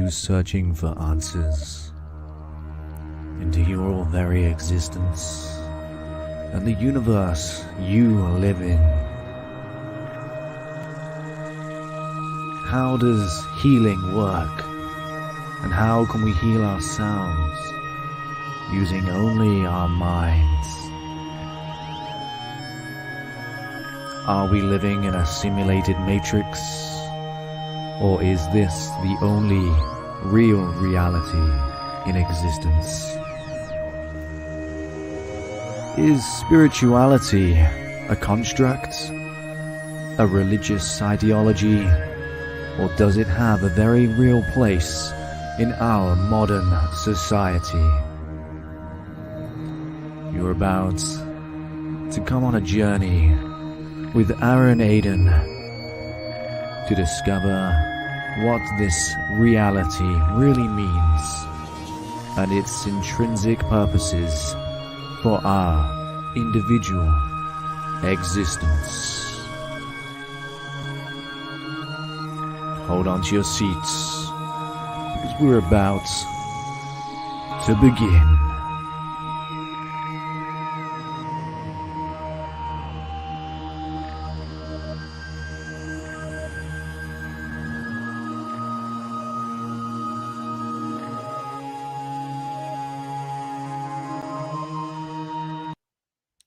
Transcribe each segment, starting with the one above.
who's searching for answers into your very existence and the universe you live in. How does healing work? And how can we heal ourselves using only our minds? Are we living in a simulated matrix? Or is this the only real reality in existence? Is spirituality a construct, a religious ideology, or does it have a very real place in our modern society? You're about to come on a journey with Ayden to discover what this reality really means and its intrinsic purposes for our individual existence. Hold on to your seats, because we're about to begin.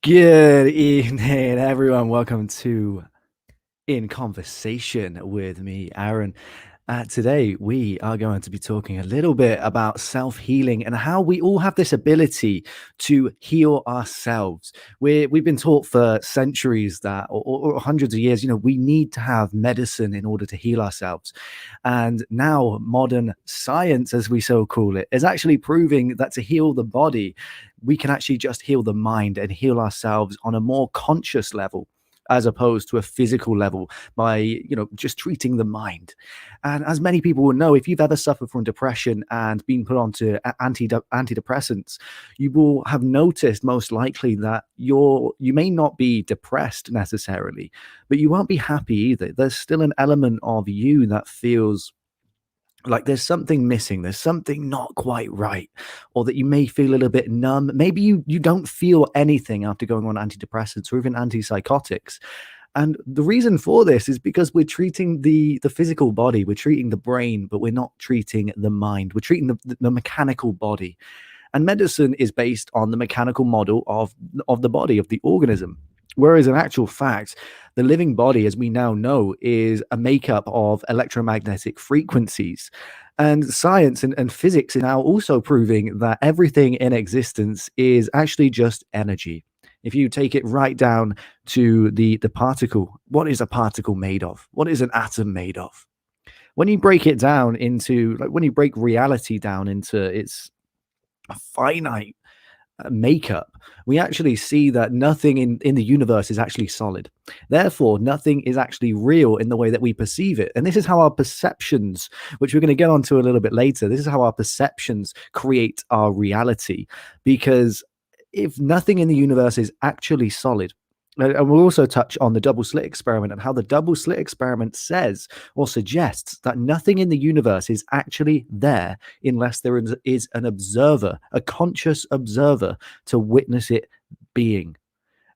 Good evening, everyone. Welcome to In Conversation with me, Aaron. Today, we are going to be talking a little bit about self-healing and how we all have this ability to heal ourselves. We've been taught for centuries that, or hundreds of years, we need to have medicine in order to heal ourselves. And now modern science, as we so call it, is actually proving that to heal the body, we can actually just heal the mind and heal ourselves on a more conscious level, as opposed to a physical level by, just treating the mind. And as many people will know, if you've ever suffered from depression and been put onto antidepressants, you will have noticed most likely that you may not be depressed necessarily, but you won't be happy either. There's still an element of you that feels like there's something missing, there's something not quite right, or that you may feel a little bit numb. Maybe you don't feel anything after going on antidepressants or even antipsychotics. And the reason for this is because we're treating the physical body, we're treating the brain, but we're not treating the mind. We're treating the mechanical body. And medicine is based on the mechanical model of the body, of the organism. Whereas in actual fact, the living body, as we now know, is a makeup of electromagnetic frequencies. And science and physics is now also proving that everything in existence is actually just energy. If you take it right down to the particle, what is a particle made of? What is an atom made of? When you break it down into, when you break reality down into its finite makeup, we actually see that nothing in the universe is actually solid. Therefore, nothing is actually real in the way that we perceive it. And this is how our perceptions, which we're going to get onto a little bit later, this is how our perceptions create our reality. Because if nothing in the universe is actually solid, and we'll also touch on the double slit experiment and how the double slit experiment says or suggests that nothing in the universe is actually there unless there is an observer, a conscious observer to witness it being.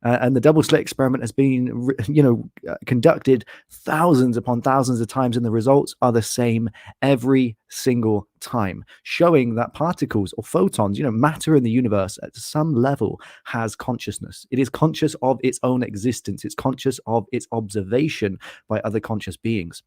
And the double slit experiment has been, conducted thousands upon thousands of times, and the results are the same every single time, showing that particles or photons, matter in the universe at some level has consciousness. It is conscious of its own existence. It's conscious of its observation by other conscious beings.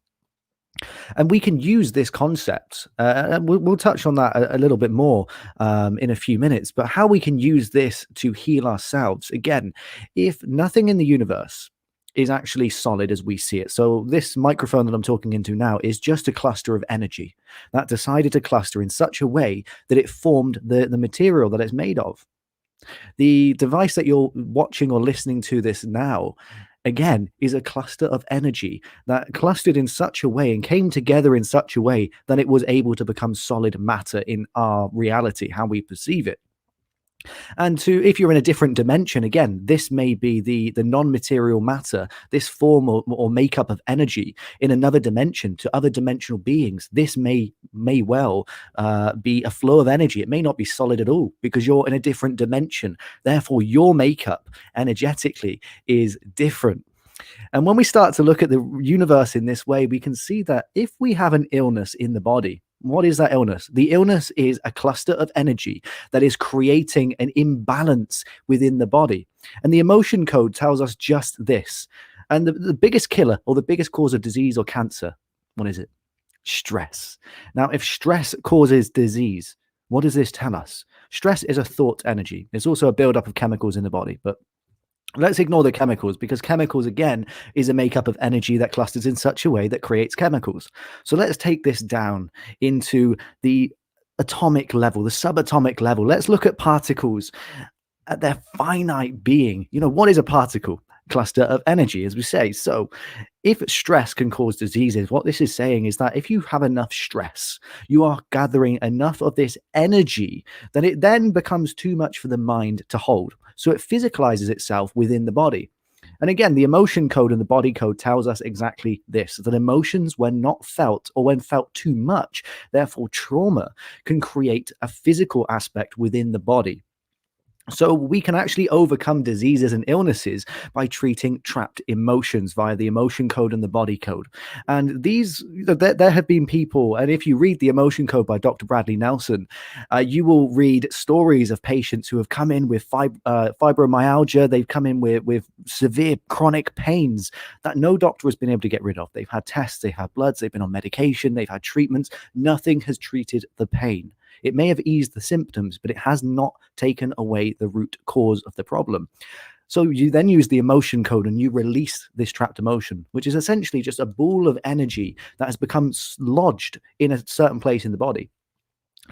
And we can use this concept, and we'll touch on that a little bit more in a few minutes, but how we can use this to heal ourselves. Again, if nothing in the universe is actually solid as we see it, so this microphone that I'm talking into now is just a cluster of energy that decided to cluster in such a way that it formed the material that it's made of. The device that you're watching or listening to this now, again, is a cluster of energy that clustered in such a way and came together in such a way that it was able to become solid matter in our reality, how we perceive it. And to if you're in a different dimension, again, this may be the non-material matter, this form or makeup of energy in another dimension to other dimensional beings. This may well be a flow of energy. It may not be solid at all because you're in a different dimension. Therefore, your makeup energetically is different. And when we start to look at the universe in this way, we can see that if we have an illness in the body, what is that illness? The illness is a cluster of energy that is creating an imbalance within the body. And the emotion code tells us just this. And the biggest killer or the biggest cause of disease or cancer, what is it? Stress. Now, if stress causes disease, what does this tell us? Stress is a thought energy. It's also a buildup of chemicals in the body, but let's ignore the chemicals because chemicals, again, is a makeup of energy that clusters in such a way that creates chemicals. So let's take this down into the atomic level, the subatomic level. Let's look at particles at their finite being. What is a particle? Cluster of energy, as we say. So if stress can cause diseases, what this is saying is that if you have enough stress, you are gathering enough of this energy that it then becomes too much for the mind to hold. So it physicalizes itself within the body. And again, the emotion code and the body code tells us exactly this, that emotions, when not felt or when felt too much, therefore trauma, can create a physical aspect within the body. So we can actually overcome diseases and illnesses by treating trapped emotions via the emotion code and the body code. And there have been people, and if you read the emotion code by Dr. Bradley Nelson, you will read stories of patients who have come in with fibromyalgia. They've come in with severe chronic pains that no doctor has been able to get rid of. They've had tests, they've had bloods, they've been on medication, they've had treatments. Nothing has treated the pain. It may have eased the symptoms, but it has not taken away the root cause of the problem. So you then use the emotion code and you release this trapped emotion, which is essentially just a ball of energy that has become lodged in a certain place in the body.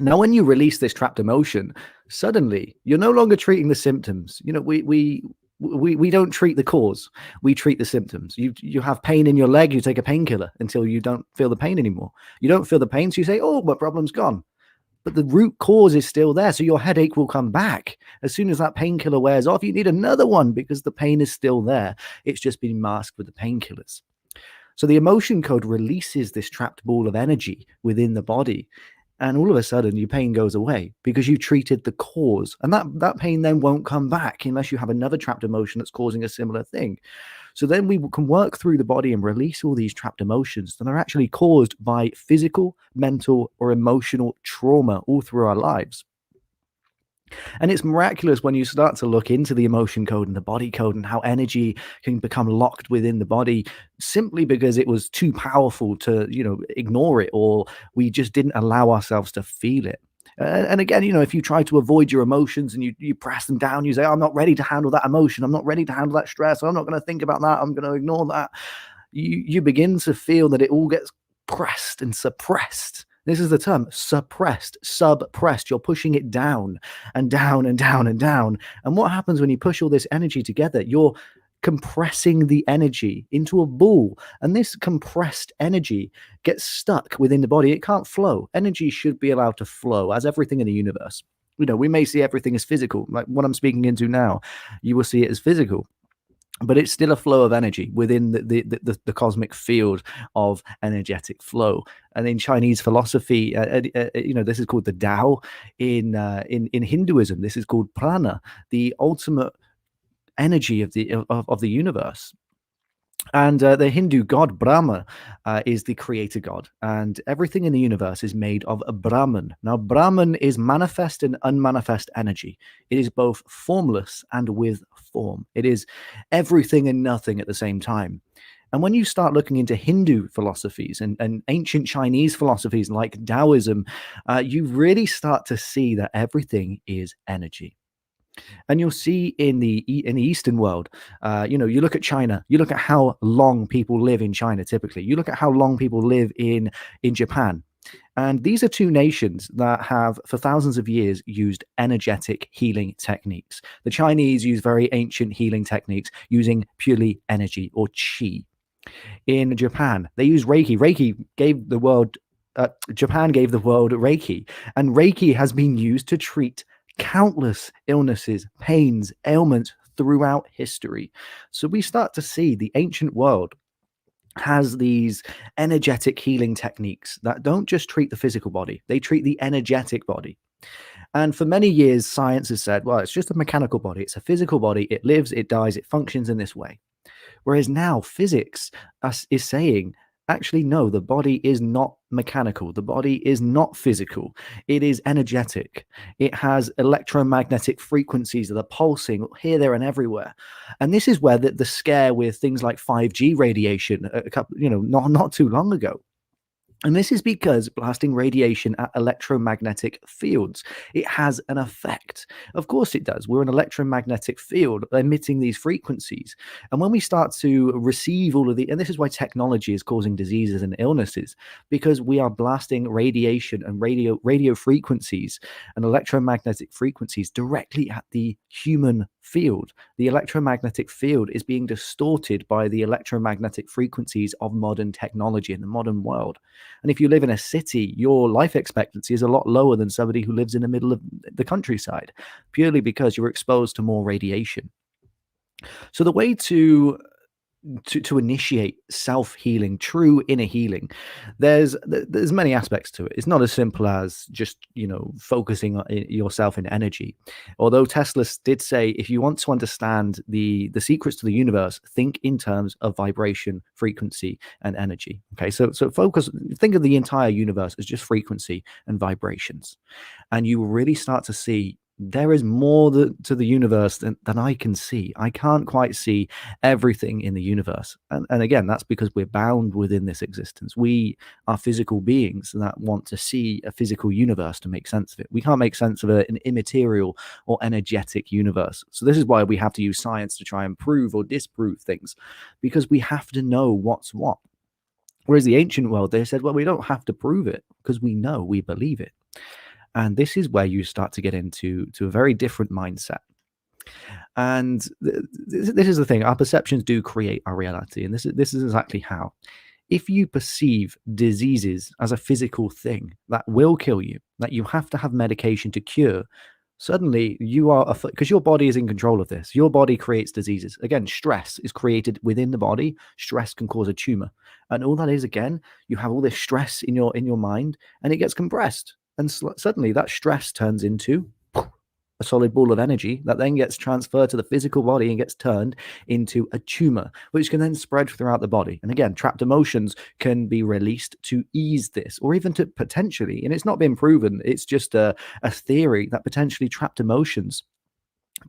Now, when you release this trapped emotion, suddenly you're no longer treating the symptoms. We don't treat the cause, we treat the symptoms. You have pain in your leg, you take a painkiller until you don't feel the pain anymore. You don't feel the pain, so you say, oh, my problem's gone. But the root cause is still there. So your headache will come back. As soon as that painkiller wears off, you need another one because the pain is still there. It's just been masked with the painkillers. So the emotion code releases this trapped ball of energy within the body. And all of a sudden, your pain goes away because you treated the cause. And that pain then won't come back unless you have another trapped emotion that's causing a similar thing. So then we can work through the body and release all these trapped emotions that are actually caused by physical, mental, or emotional trauma all through our lives. And it's miraculous when you start to look into the emotion code and the body code and how energy can become locked within the body simply because it was too powerful to, ignore it, or we just didn't allow ourselves to feel it. And again, if you try to avoid your emotions and you press them down, you say, I'm not ready to handle that emotion. I'm not ready to handle that stress. I'm not going to think about that. I'm going to ignore that. You begin to feel that it all gets pressed and suppressed. This is the term, suppressed. You're pushing it down and down and down and down. And what happens when you push all this energy together? You're compressing the energy into a ball. And this compressed energy gets stuck within the body. It can't flow. Energy should be allowed to flow, as everything in the universe. We may see everything as physical, like what I'm speaking into now. You will see it as physical, but it's still a flow of energy within the cosmic field of energetic flow. And in Chinese philosophy, this is called the Tao. In Hinduism, this is called prana, the ultimate energy of the universe. And the Hindu god Brahma is the creator god, and everything in the universe is made of a Brahman. Now, Brahman is manifest and unmanifest energy. It is both formless and with form. It is everything and nothing at the same time. And when you start looking into Hindu philosophies and ancient Chinese philosophies like Taoism, you really start to see that everything is energy. And you'll see in the Eastern world, you look at China, you look at how long people live in China. Typically, you look at how long people live in Japan, and these are two nations that have for thousands of years used energetic healing techniques. The Chinese use very ancient healing techniques using purely energy or qi. In Japan, they use Reiki. Japan gave the world Reiki, and Reiki has been used to treat countless illnesses, pains, ailments throughout history. So we start to see the ancient world has these energetic healing techniques that don't just treat the physical body, they treat the energetic body. And for many years, science has said, well, it's just a mechanical body, it's a physical body, it lives, it dies, it functions in this way. Whereas now physics is saying, actually, no, the body is not mechanical. The body is not physical. It is energetic. It has electromagnetic frequencies that are pulsing here, there, and everywhere. And this is where the scare with things like 5G radiation, a couple, not too long ago, and this is because blasting radiation at electromagnetic fields, it has an effect. Of course it does. We're an electromagnetic field emitting these frequencies. And when we start to receive all of and this is why technology is causing diseases and illnesses, because we are blasting radiation and radio frequencies and electromagnetic frequencies directly at the human field. The electromagnetic field is being distorted by the electromagnetic frequencies of modern technology in the modern world. And if you live in a city, your life expectancy is a lot lower than somebody who lives in the middle of the countryside, purely because you're exposed to more radiation. So the way to initiate self-healing, true inner healing, there's many aspects to it. It's not as simple as just focusing on yourself in energy. Although Tesla did say, if you want to understand the secrets to the universe, think in terms of vibration, frequency, and energy. Okay, so think of the entire universe as just frequency and vibrations, and you will really start to see there is more to the universe than I can see. I can't quite see everything in the universe. And again, that's because we're bound within this existence. We are physical beings that want to see a physical universe to make sense of it. We can't make sense of an immaterial or energetic universe. So this is why we have to use science to try and prove or disprove things, because we have to know what's what. Whereas the ancient world, they said, well, we don't have to prove it because we know, we believe it. And this is where you start to get into a very different mindset. And this is the thing: our perceptions do create our reality, and this is exactly how. If you perceive diseases as a physical thing that will kill you, that you have to have medication to cure, suddenly you are, because your body is in control of this. Your body creates diseases. Again, stress is created within the body. Stress can cause a tumor, and all that is, again, you have all this stress in your mind, and it gets compressed, and suddenly that stress turns into a solid ball of energy that then gets transferred to the physical body and gets turned into a tumor, which can then spread throughout the body. And again, trapped emotions can be released to ease this, or even to potentially, and it's not been proven, it's just a theory that potentially trapped emotions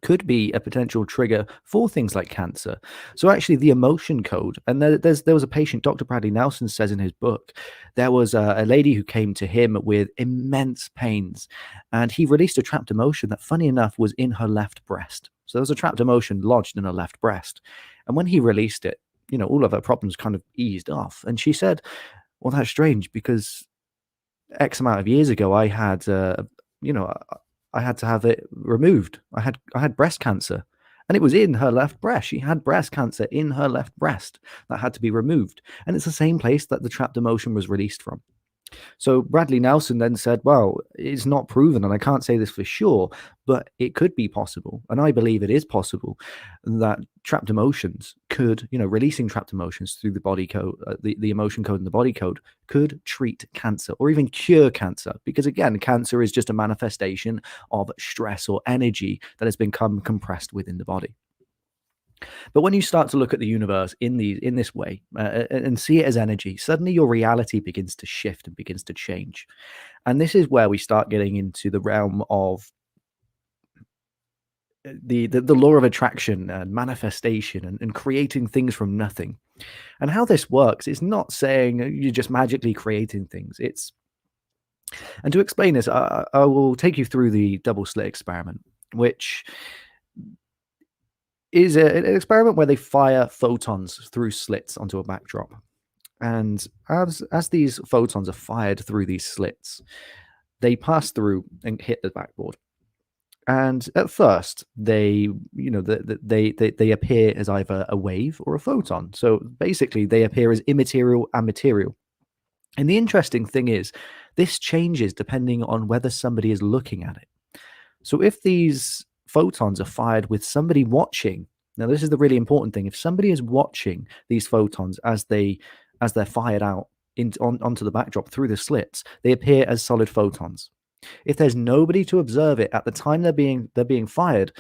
could be a potential trigger for things like cancer. So actually the emotion code, and there was a patient, Dr. Bradley Nelson says in his book, there was a lady who came to him with immense pains, and he released a trapped emotion that, funny enough, was in her left breast. So there was a trapped emotion lodged in her left breast. And when he released it, all of her problems kind of eased off. And she said, well, that's strange, because X amount of years ago, I had, you know, I had to have it removed. I had breast cancer, and it was in her left breast. She had breast cancer in her left breast that had to be removed, and it's the same place that the trapped emotion was released from. So Bradley Nelson then said, well, it's not proven, and I can't say this for sure, but it could be possible. And I believe it is possible that trapped emotions could, releasing trapped emotions through the body code, the emotion code and the body code could treat cancer or even cure cancer. Because again, cancer is just a manifestation of stress or energy that has become compressed within the body. But when you start to look at the universe in this way and see it as energy, suddenly your reality begins to shift and begins to change. And this is where we start getting into the realm of the law of attraction and manifestation and creating things from nothing. And how this works is not saying you're just magically creating things. And to explain this, I will take you through the double slit experiment, which is an experiment where they fire photons through slits onto a backdrop. And as these photons are fired through these slits, they pass through and hit the backboard. And at first, they appear as either a wave or a photon. So basically, they appear as immaterial and material. And the interesting thing is, this changes depending on whether somebody is looking at it. So if these photons are fired with somebody watching, now this is the really important thing. If somebody is watching these photons as they're fired out onto the backdrop through the slits, they appear as solid photons. If there's nobody to observe it at the time they're being fired,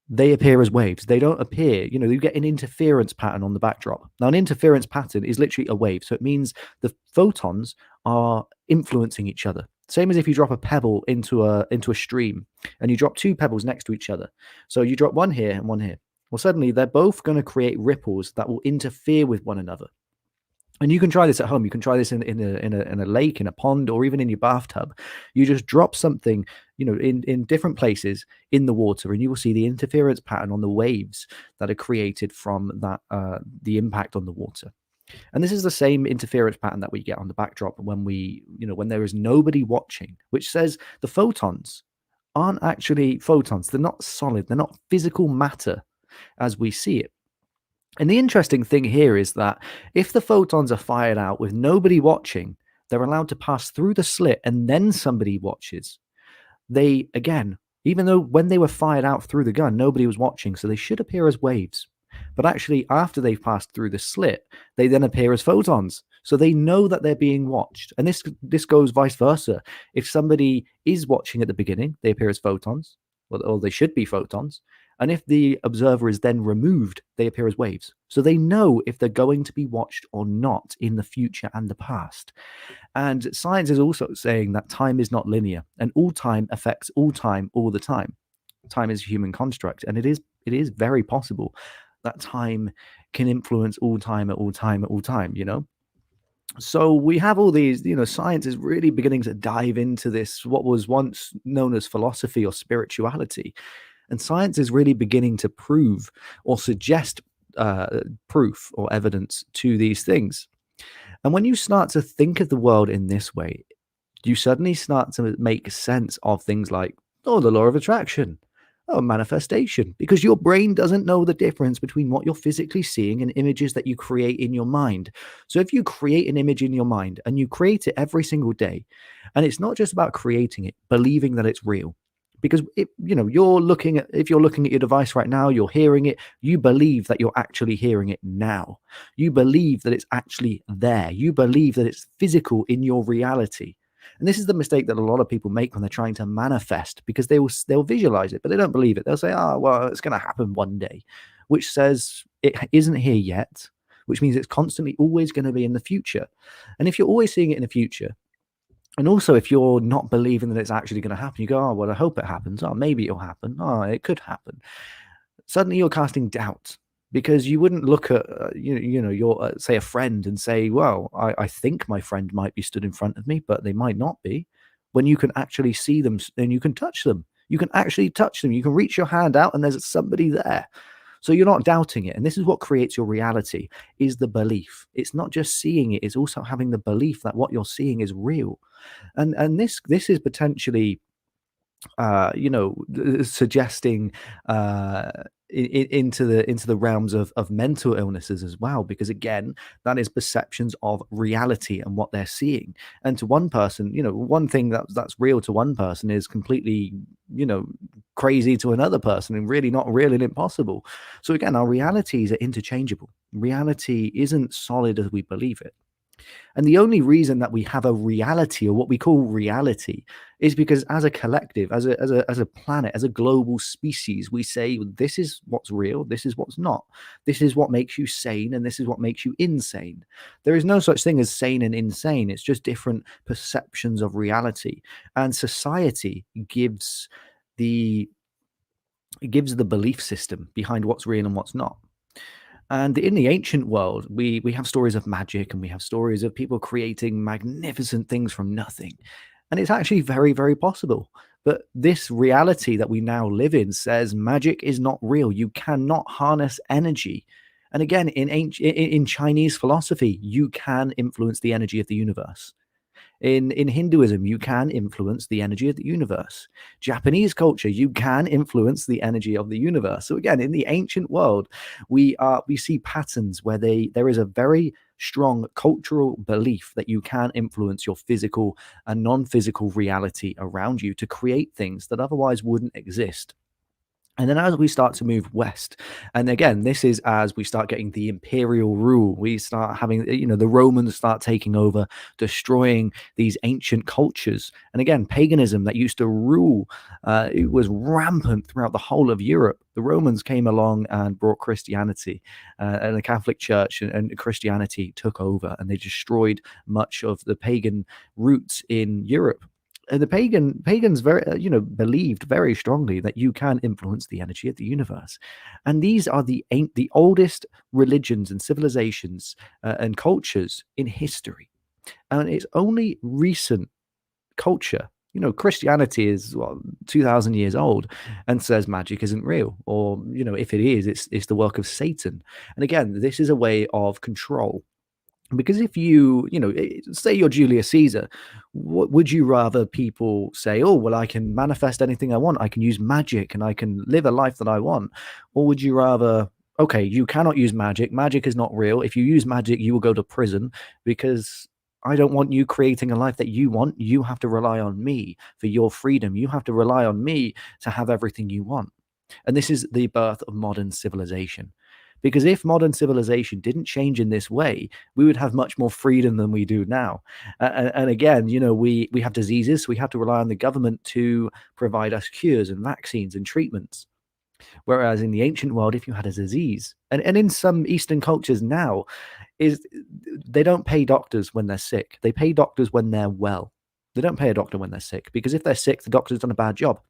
they appear as waves. They don't appear, you get an interference pattern on the backdrop. Now, an interference pattern is literally a wave. So it means the photons are influencing each other. Same as if you drop a pebble into a stream and you drop two pebbles next to each other. So you drop one here and one here. Well, suddenly they're both going to create ripples that will interfere with one another. And you can try this at home. You can try this in a lake, in a pond, or even in your bathtub. You just drop something, in different places in the water, and you will see the interference pattern on the waves that are created from that the impact on the water. And this is the same interference pattern that we get on the backdrop when there is nobody watching, which says the photons aren't actually photons. They're not solid. They're not physical matter as we see it. And the interesting thing here is that if the photons are fired out with nobody watching, they're allowed to pass through the slit and then somebody watches. They, again, even though when they were fired out through the gun, nobody was watching, so they should appear as waves. But actually, after they've passed through the slit, they then appear as photons. So they know that they're being watched. And this goes vice versa. If somebody is watching at the beginning, they appear as photons, or they should be photons. And if the observer is then removed, they appear as waves. So they know if they're going to be watched or not in the future and the past. And science is also saying that time is not linear, and all time affects all time all the time. Time is a human construct, and it is very possible that time can influence all time at all time at all time. So we have all these, science is really beginning to dive into this, what was once known as philosophy or spirituality. And science is really beginning to prove or suggest proof or evidence to these things. And when you start to think of the world in this way, you suddenly start to make sense of things like, oh, the law of attraction, oh, manifestation, because your brain doesn't know the difference between what you're physically seeing and images that you create in your mind. So if you create an image in your mind and you create it every single day, and it's not just about creating it, believing that it's real. Because if you're looking at your device right now, you're hearing it, you believe that you're actually hearing it now. You believe that it's actually there. You believe that it's physical in your reality. And this is the mistake that a lot of people make when they're trying to manifest, because they'll visualize it, but they don't believe it. They'll say, "Oh, well, it's going to happen one day," which says it isn't here yet, which means it's constantly always going to be in the future. And if you're always seeing it in the future, and also, if you're not believing that it's actually going to happen, you go, "Oh, well, I hope it happens. Oh, maybe it'll happen. Oh, it could happen." Suddenly, you're casting doubt, because you wouldn't look at, your say a friend and say, "Well, I think my friend might be stood in front of me, but they might not be." When you can actually see them and you can touch them, you can actually touch them. You can reach your hand out and there's somebody there. So you're not doubting it. And this is what creates your reality, is the belief. It's not just seeing it, it's also having the belief that what you're seeing is real. And this is potentially suggesting into the realms of mental illnesses as well, because again, that is perceptions of reality and what they're seeing. And to one person, one thing that's real to one person is completely you know crazy to another person and really not real and impossible. So again, our realities are interchangeable. Reality isn't solid as we believe it. And the only reason that we have a reality, or what we call reality, is because as a collective, as a planet, as a global species, we say this is what's real, this is what's not. This is what makes you sane, and this is what makes you insane. There is no such thing as sane and insane. It's just different perceptions of reality. And society the gives the belief system behind what's real and what's not. And in the ancient world, we have stories of magic, and we have stories of people creating magnificent things from nothing. And it's actually very, very possible. But this reality that we now live in says magic is not real. You cannot harness energy. And again, in Chinese philosophy, you can influence the energy of the universe. In Hinduism, you can influence the energy of the universe. Japanese culture, you can influence the energy of the universe. So again, in the ancient world, we see patterns where there is a very strong cultural belief that you can influence your physical and non-physical reality around you to create things that otherwise wouldn't exist. And then as we start to move west, and again, this is as we start getting the imperial rule, we start having, the Romans start taking over, destroying these ancient cultures. And again, paganism that used to rule, it was rampant throughout the whole of Europe. The Romans came along and brought Christianity, and the Catholic Church and Christianity took over, and they destroyed much of the pagan roots in Europe. And the pagans very believed very strongly that you can influence the energy of the universe, and these are the oldest religions and civilizations and cultures in history. And it's only recent culture, Christianity is 2,000 years old and says magic isn't real, or if it is, it's the work of Satan. And again, this is a way of control, because if say you're Julius Caesar, what would you rather people say, oh, well, I can manifest anything I want, I can use magic, and I can live a life that I want? Or would you rather, okay, you cannot use magic, magic is not real, if you use magic, you will go to prison, because I don't want you creating a life that you want. You have to rely on me for your freedom. You have to rely on me to have everything you want. And this is the birth of modern civilization. Because if modern civilization didn't change in this way, we would have much more freedom than we do now. And again, we have diseases, so we have to rely on the government to provide us cures and vaccines and treatments. Whereas in the ancient world, if you had a disease, and in some Eastern cultures now, is they don't pay doctors when they're sick. They pay doctors when they're well. They don't pay a doctor when they're sick, because if they're sick, the doctor's done a bad job.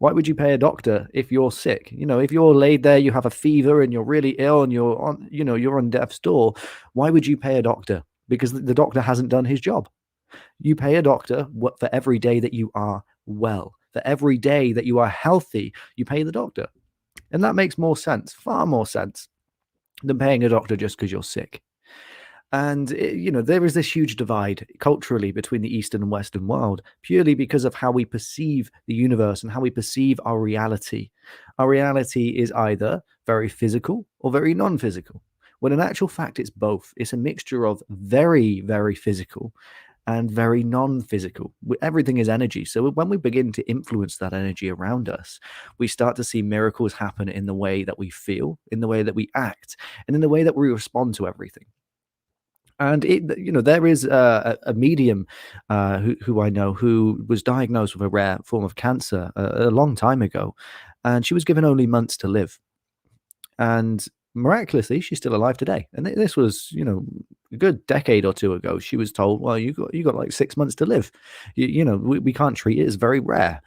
Why would you pay a doctor if you're sick? If you're laid there, you have a fever and you're really ill and you're on death's door, why would you pay a doctor? Because the doctor hasn't done his job. You pay a doctor for every day that you are well. For every day that you are healthy, you pay the doctor. And that makes more sense, far more sense, than paying a doctor just because you're sick. And, there is this huge divide culturally between the Eastern and Western world, purely because of how we perceive the universe and how we perceive our reality. Our reality is either very physical or very non physical, when in actual fact, it's both. It's a mixture of very, very physical and very non physical. Everything is energy. So when we begin to influence that energy around us, we start to see miracles happen in the way that we feel, in the way that we act, and in the way that we respond to everything. And there is a medium who I know, who was diagnosed with a rare form of cancer a long time ago, and she was given only months to live. And miraculously, she's still alive today. And this was, a good decade or two ago. She was told, well, you got like 6 months to live. We can't treat it. It's very rare.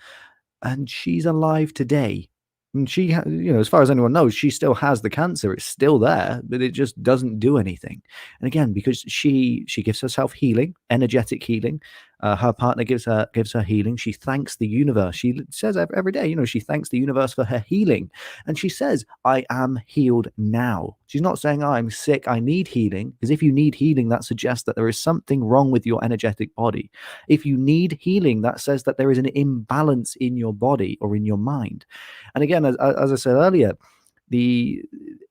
And she's alive today. And as far as anyone knows, she still has the cancer. It's still there, but it just doesn't do anything. And again, because she gives herself healing, energetic healing. Her partner gives her healing. She thanks the universe. She says every day, she thanks the universe for her healing, and she says, "I am healed now." She's not saying, "I'm sick, I need healing," because if you need healing, that suggests that there is something wrong with your energetic body. If you need healing, that says that there is an imbalance in your body or in your mind. And again, as I said earlier, the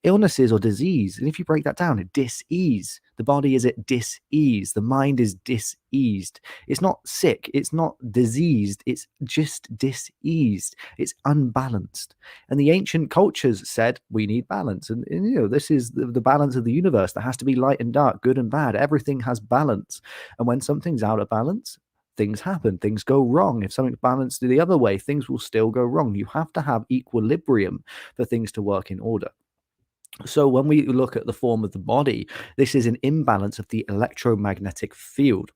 illnesses or disease, and if you break that down, dis-ease. The body is at dis-ease. The mind is dis-eased. It's not sick. It's not diseased. It's just dis-eased. It's unbalanced. And the ancient cultures said we need balance. And this is the balance of the universe. There has to be light and dark, good and bad. Everything has balance. And when something's out of balance, things happen, things go wrong. If something's balanced the other way, things will still go wrong. You have to have equilibrium for things to work in order. So when we look at the form of the body, this is an imbalance of the electromagnetic field.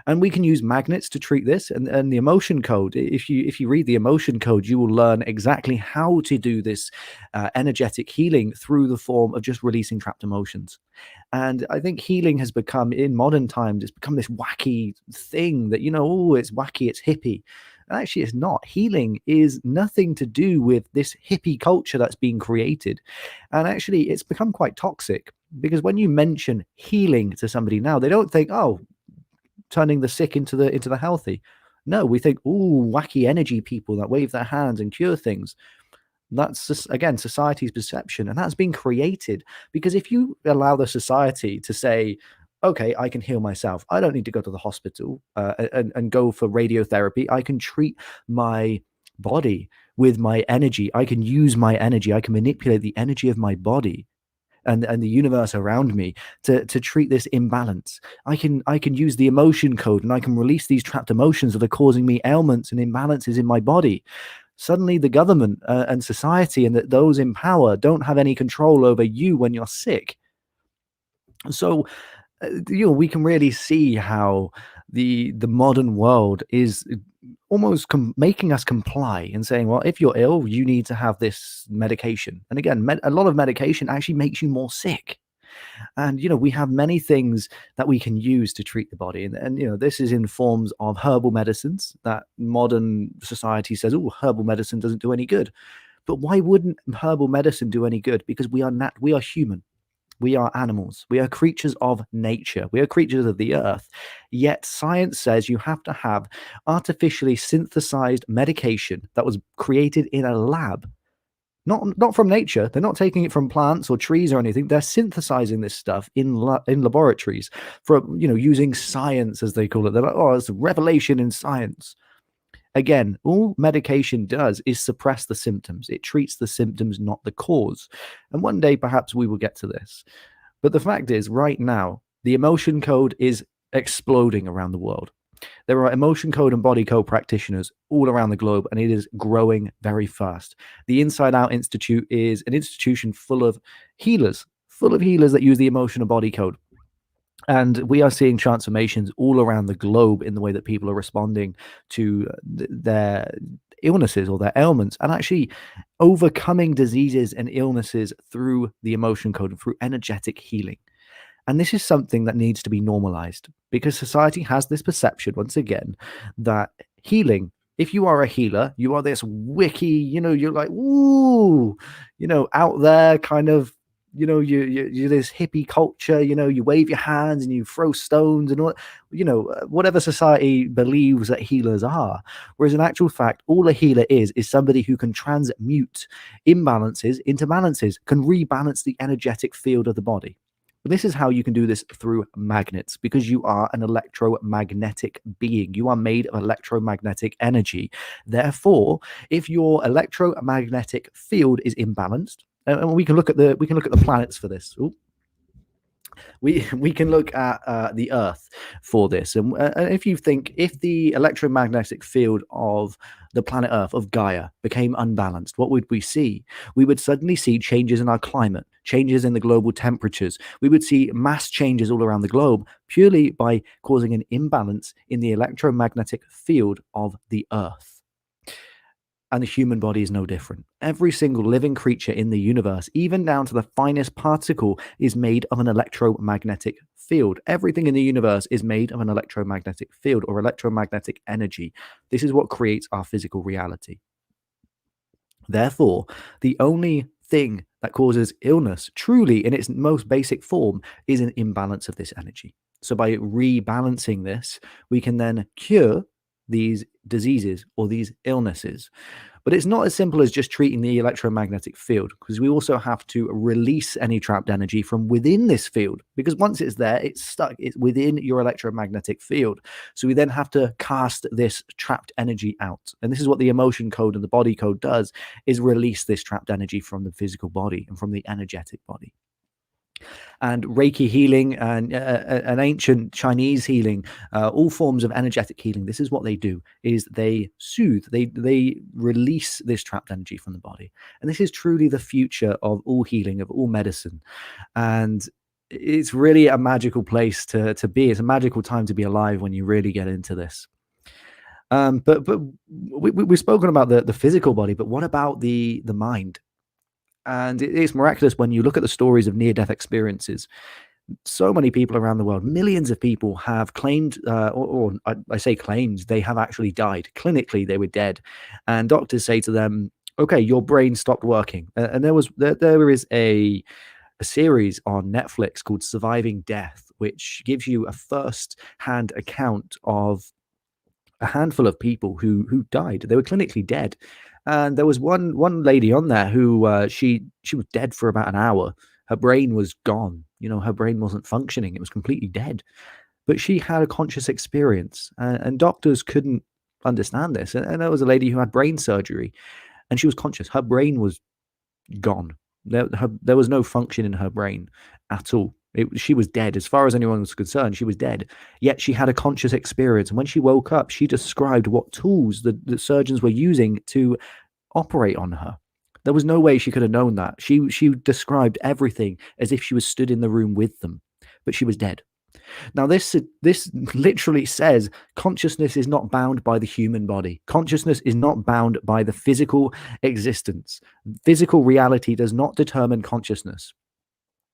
And we can use magnets to treat this, and the emotion code. If you read the emotion code, you will learn exactly how to do this energetic healing through the form of just releasing trapped emotions. And I think healing has become, in modern times, it's become this wacky thing that, oh, it's wacky, it's hippie. And actually, it's not. Healing is nothing to do with this hippie culture that's being created. And actually, it's become quite toxic, because when you mention healing to somebody now, they don't think, oh, turning the sick into the healthy. No, we think, ooh, wacky energy people that wave their hands and cure things. That's just, again, society's perception, and that's been created because if you allow the society to say, "Okay, I can heal myself. I don't need to go to the hospital and go for radiotherapy. I can treat my body with my energy. I can use my energy. I can manipulate the energy of my body and the universe around me to treat this imbalance. I can use the emotion code and I can release these trapped emotions that are causing me ailments and imbalances in my body." Suddenly the government and society and those in power don't have any control over you when you're sick. So we can really see how the modern world is almost making us comply and saying, well, if you're ill, you need to have this medication. And again, a lot of medication actually makes you more sick. And we have many things that we can use to treat the body, and this is in forms of herbal medicines that modern society says, oh, herbal medicine doesn't do any good. But why wouldn't herbal medicine do any good? Because we are human. We are animals. We are creatures of nature. We are creatures of the earth. Yet science says you have to have artificially synthesized medication that was created in a lab, not from nature. They're not taking it from plants or trees or anything. They're synthesizing this stuff in laboratories from using science, as they call it. They're like, oh, it's a revelation in science. Again, all medication does is suppress the symptoms. It treats the symptoms, not the cause. And one day, perhaps we will get to this. But the fact is, right now, the emotion code is exploding around the world. There are emotion code and body code practitioners all around the globe, and it is growing very fast. The Inside Out Institute is an institution full of healers that use the emotion and body code. And we are seeing transformations all around the globe in the way that people are responding to their illnesses or their ailments, and actually overcoming diseases and illnesses through the emotion code and through energetic healing. And this is something that needs to be normalized because society has this perception, once again, that healing, if you are a healer, you are this wiki, you're like, ooh, out there kind of, you're this hippie culture, you wave your hands and you throw stones and all, whatever society believes that healers are. Whereas in actual fact, all a healer is somebody who can transmute imbalances into balances, can rebalance the energetic field of the body. This is how you can do this through magnets because you are an electromagnetic being. You are made of electromagnetic energy. Therefore, if your electromagnetic field is imbalanced, and we can look at the planets for this. Ooh, we can look at the Earth for this, and if the electromagnetic field of the planet Earth, of Gaia, became unbalanced, what would we see? We would suddenly see changes in our climate, changes in the global temperatures. We would see mass changes all around the globe purely by causing an imbalance in the electromagnetic field of the Earth. And the human body is no different. Every single living creature in the universe, even down to the finest particle, is made of an electromagnetic field. Everything in the universe is made of an electromagnetic field or electromagnetic energy. This is what creates our physical reality. Therefore, the only thing that causes illness, truly in its most basic form, is an imbalance of this energy. So, by rebalancing this, we can then cure these diseases or these illnesses. But it's not as simple as just treating the electromagnetic field, because we also have to release any trapped energy from within this field, because once it's there, it's stuck, it's within your electromagnetic field. So we then have to cast this trapped energy out. And this is what the emotion code and the body code does, is release this trapped energy from the physical body and from the energetic body. And Reiki healing and an ancient Chinese healing, all forms of energetic healing. This is what they do: is they soothe, they release this trapped energy from the body. And this is truly the future of all healing, of all medicine. And it's really a magical place to be. It's a magical time to be alive when you really get into this. But we've spoken about the physical body, but what about the mind? And it's miraculous when you look at the stories of near death experiences. So many people around the world, millions of people have claimed, I say claimed, they have actually died. Clinically, they were dead. And doctors say to them, okay, your brain stopped working. And there is a series on Netflix called Surviving Death, which gives you a first hand account of a handful of people who died. They were clinically dead, and there was one lady on there who she was dead for about an hour. Her brain was gone. Her brain wasn't functioning. It was completely dead. But she had a conscious experience, and doctors couldn't understand this. And there was a lady who had brain surgery, and she was conscious. Her brain was gone. There was no function in her brain at all. She was dead. As far as anyone was concerned, she was dead. Yet she had a conscious experience. And when she woke up, she described what tools the surgeons were using to operate on her. There was no way she could have known that. She described everything as if she was stood in the room with them, but she was dead. Now, this literally says consciousness is not bound by the human body. Consciousness is not bound by the physical existence. Physical reality does not determine consciousness.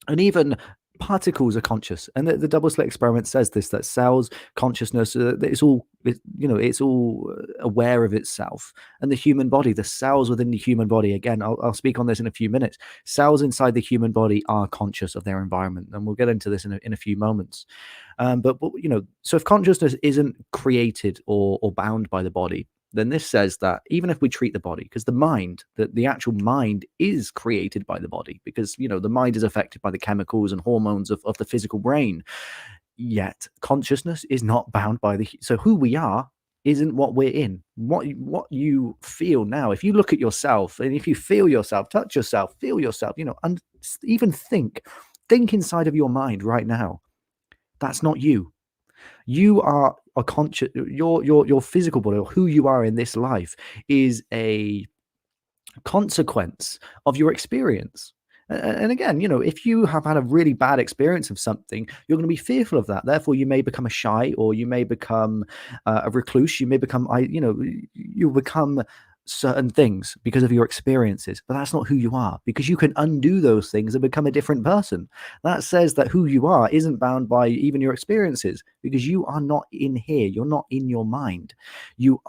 And even particles are conscious. And the double slit experiment says this, that cells, consciousness, it's all aware of itself. And the human body, the cells within the human body, again, I'll speak on this in a few minutes. Cells inside the human body are conscious of their environment. And we'll get into this in a few moments. So if consciousness isn't created or bound by the body, then this says that even if we treat the body, because the mind, the actual mind is created by the body, because the mind is affected by the chemicals and hormones of the physical brain, yet consciousness is not bound by so who we are isn't what we're in. What you feel now, if you look at yourself and if you feel yourself, touch yourself, feel yourself, and even think inside of your mind right now, that's not you. You are a conscious. Your physical body, or who you are in this life, is a consequence of your experience. And again, if you have had a really bad experience of something, you're going to be fearful of that. Therefore, you may become a shy, or you may become a recluse. You may become, you become certain things because of your experiences, but that's not who you are, because you can undo those things and become a different person. That says that who you are isn't bound by even your experiences, because you are not in here. You're not in your mind. Your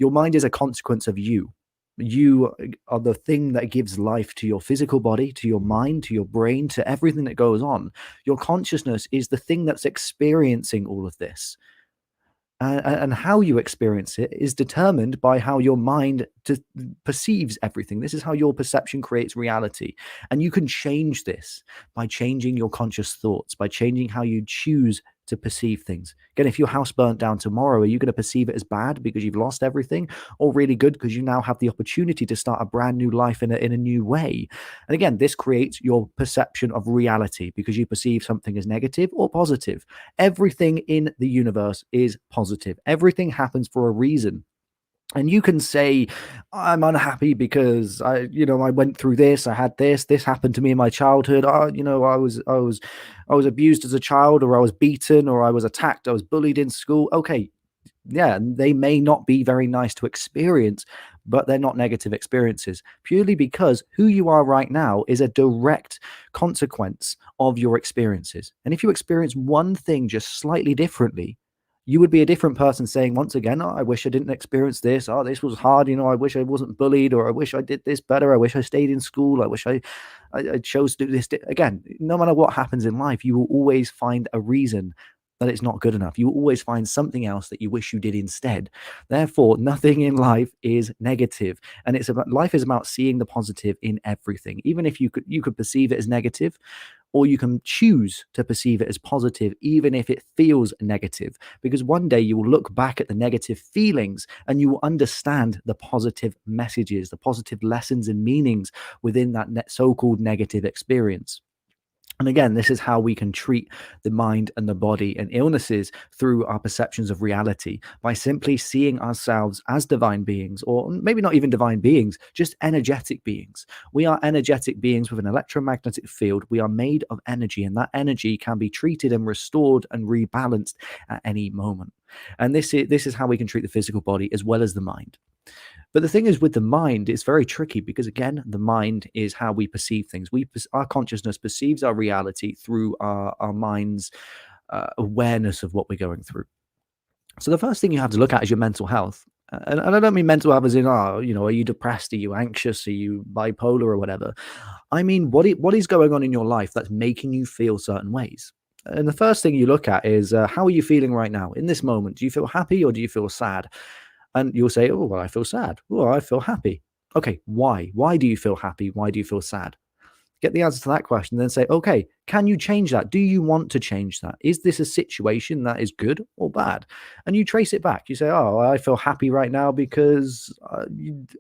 mind is a consequence of you. You are the thing that gives life to your physical body, to your mind, to your brain, to everything that goes on. Your consciousness is the thing that's experiencing all of this. And how you experience it is determined by how your mind perceives everything. This is how your perception creates reality. And you can change this by changing your conscious thoughts, by changing how you choose to perceive things. Again, if your house burnt down tomorrow, are you going to perceive it as bad because you've lost everything, or really good because you now have the opportunity to start a brand new life in a new way? And again, this creates your perception of reality, because you perceive something as negative or positive. Everything in the universe is positive. Everything happens for a reason. And you can say, I'm unhappy because I went through this, I had this happened to me in my childhood. I was abused as a child, or I was beaten, or I was attacked, I was bullied in school. Okay, yeah, they may not be very nice to experience, but they're not negative experiences, purely because who you are right now is a direct consequence of your experiences. And if you experience one thing just slightly differently, you would be a different person, saying, once again, oh, I wish I didn't experience this. Oh, this was hard. I wish I wasn't bullied, or I wish I did this better. I wish I stayed in school. I wish I chose to do this. Again, no matter what happens in life, you will always find a reason that it's not good enough. You will always find something else that you wish you did instead. Therefore, nothing in life is negative. And life is about seeing the positive in everything. Even if you could perceive it as negative, or you can choose to perceive it as positive, even if it feels negative. Because one day you will look back at the negative feelings and you will understand the positive messages, the positive lessons and meanings within that so-called negative experience. And again, this is how we can treat the mind and the body and illnesses through our perceptions of reality, by simply seeing ourselves as divine beings, or maybe not even divine beings, just energetic beings. We are energetic beings with an electromagnetic field. We are made of energy, and that energy can be treated and restored and rebalanced at any moment. And this is how we can treat the physical body as well as the mind. But the thing is, with the mind, it's very tricky, because again, the mind is how we perceive things. Our consciousness perceives our reality through our mind's awareness of what we're going through. So the first thing you have to look at is your mental health. And I don't mean mental health as in, are you depressed? Are you anxious? Are you bipolar or whatever? I mean, what is going on in your life that's making you feel certain ways? And the first thing you look at is how are you feeling right now in this moment? Do you feel happy or do you feel sad? And you'll say, oh, well, I feel sad. Oh, I feel happy. Okay, why? Why do you feel happy? Why do you feel sad? Get the answer to that question, then say, okay, can you change that? Do you want to change that? Is this a situation that is good or bad? And you trace it back. You say, oh, I feel happy right now because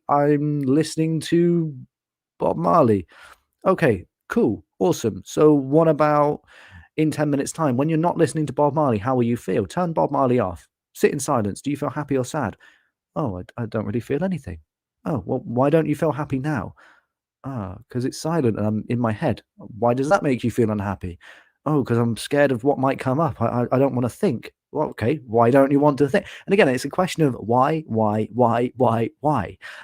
I'm listening to Bob Marley. Okay, cool, awesome. So, what about in 10 minutes' time when you're not listening to Bob Marley? How will you feel? Turn Bob Marley off. Sit in silence. Do you feel happy or sad? Oh, I don't really feel anything. Oh, well, why don't you feel happy now? Ah, because it's silent and I'm in my head. Why does that make you feel unhappy? Oh, because I'm scared of what might come up. I don't want to think. Well, okay, why don't you want to think? And again, it's a question of why?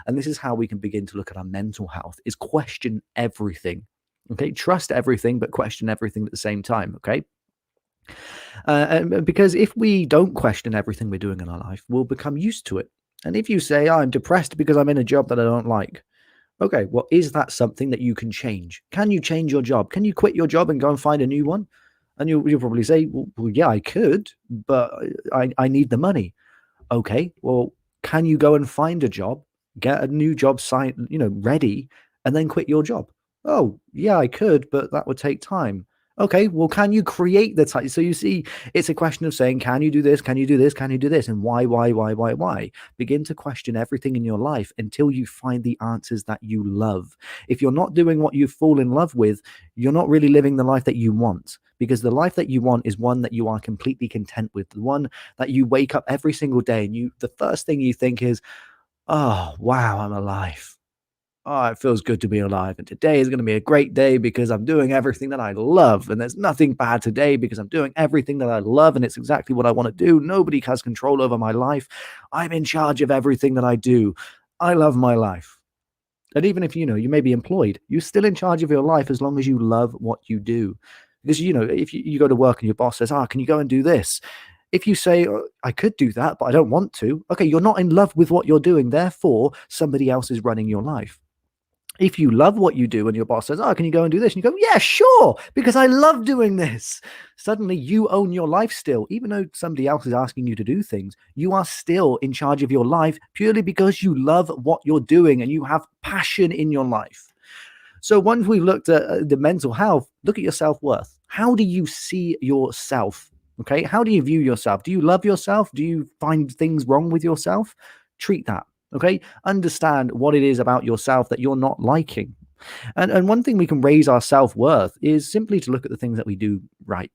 And this is how we can begin to look at our mental health, is question everything. Okay, trust everything, but question everything at the same time. Okay, and because if we don't question everything we're doing in our life, we'll become used to it. And if you say, "Oh, I'm depressed because I'm in a job that I don't like," okay, well, is that something that you can change? Can you change your job? Can you quit your job and go and find a new one? And you'll probably say, well, yeah, I could, but I need the money. Okay, well, can you go and find a job, get a new job site, ready, and then quit your job? Oh, yeah, I could, but that would take time. Okay, well, can you create the time? So you see, it's a question of saying, can you do this? Can you do this? Can you do this? And why? Begin to question everything in your life until you find the answers that you love. If you're not doing what you fall in love with, you're not really living the life that you want, because the life that you want is one that you are completely content with, the one that you wake up every single day and the first thing you think is, oh, wow, I'm alive. Oh, it feels good to be alive. And today is going to be a great day because I'm doing everything that I love. And there's nothing bad today because I'm doing everything that I love. And it's exactly what I want to do. Nobody has control over my life. I'm in charge of everything that I do. I love my life. And even if you may be employed, you're still in charge of your life as long as you love what you do. Because if you go to work and your boss says, can you go and do this? If you say, I could do that, but I don't want to, okay, you're not in love with what you're doing. Therefore, somebody else is running your life. If you love what you do and your boss says, can you go and do this? And you go, yeah, sure, because I love doing this. Suddenly you own your life still. Even though somebody else is asking you to do things, you are still in charge of your life purely because you love what you're doing and you have passion in your life. So once we've looked at the mental health, look at your self-worth. How do you see yourself? Okay. How do you view yourself? Do you love yourself? Do you find things wrong with yourself? Treat that. Okay. Understand what it is about yourself that you're not liking. And one thing we can raise our self-worth is simply to look at the things that we do right.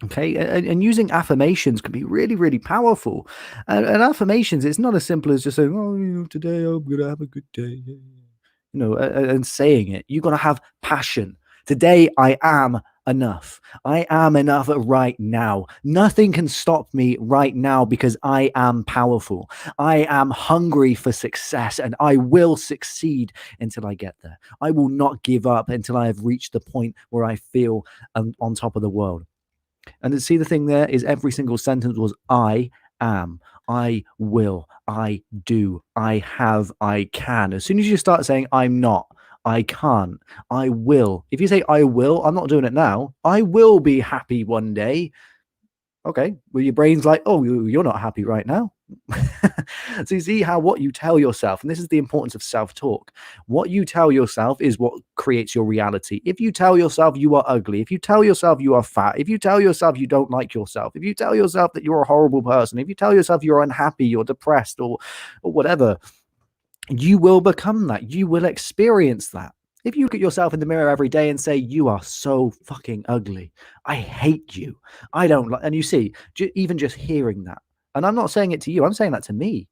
Okay, and using affirmations can be really, really powerful. And affirmations, it's not as simple as just saying, "Oh, today I'm gonna have a good day," and saying it. You got to have passion. Today, I am enough. I am enough right now. Nothing can stop me right now because I am powerful. I am hungry for success and I will succeed until I get there. I will not give up until I have reached the point where I feel on top of the world. And to see the thing there is every single sentence was I am, I will, I do, I have, I can. As soon as you start saying I'm not, I can't, I will. If you say I will, I'm not doing it now. I will be happy one day. Okay. Well, your brain's like, oh, you're not happy right now. So you see how what you tell yourself, and this is the importance of self-talk. What you tell yourself is what creates your reality. If you tell yourself you are ugly, if you tell yourself you are fat, if you tell yourself you don't like yourself, if you tell yourself that you're a horrible person, if you tell yourself you're unhappy, you're depressed, or whatever, you will become that. You will experience that. If you look at yourself in the mirror every day and say, you are so fucking ugly, I hate you, I don't like, and you see, even just hearing that, and I'm not saying it to you, I'm saying that to me,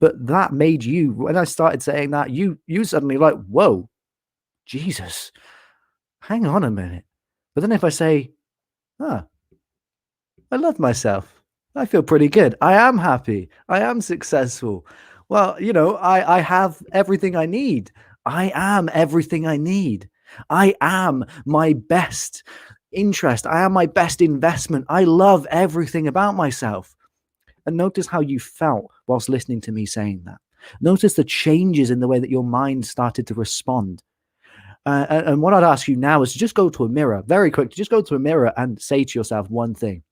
but that made you, when I started saying that, you suddenly like, whoa, Jesus, hang on a minute. But then if I say, ah, I love myself. I feel pretty good. I am happy. I am successful. Well, I have everything I need. I am everything I need. I am my best interest. I am my best investment. I love everything about myself. And notice how you felt whilst listening to me saying that. Notice the changes in the way that your mind started to respond. And what I'd ask you now is to just go to a mirror, very quick, just go to a mirror and say to yourself one thing: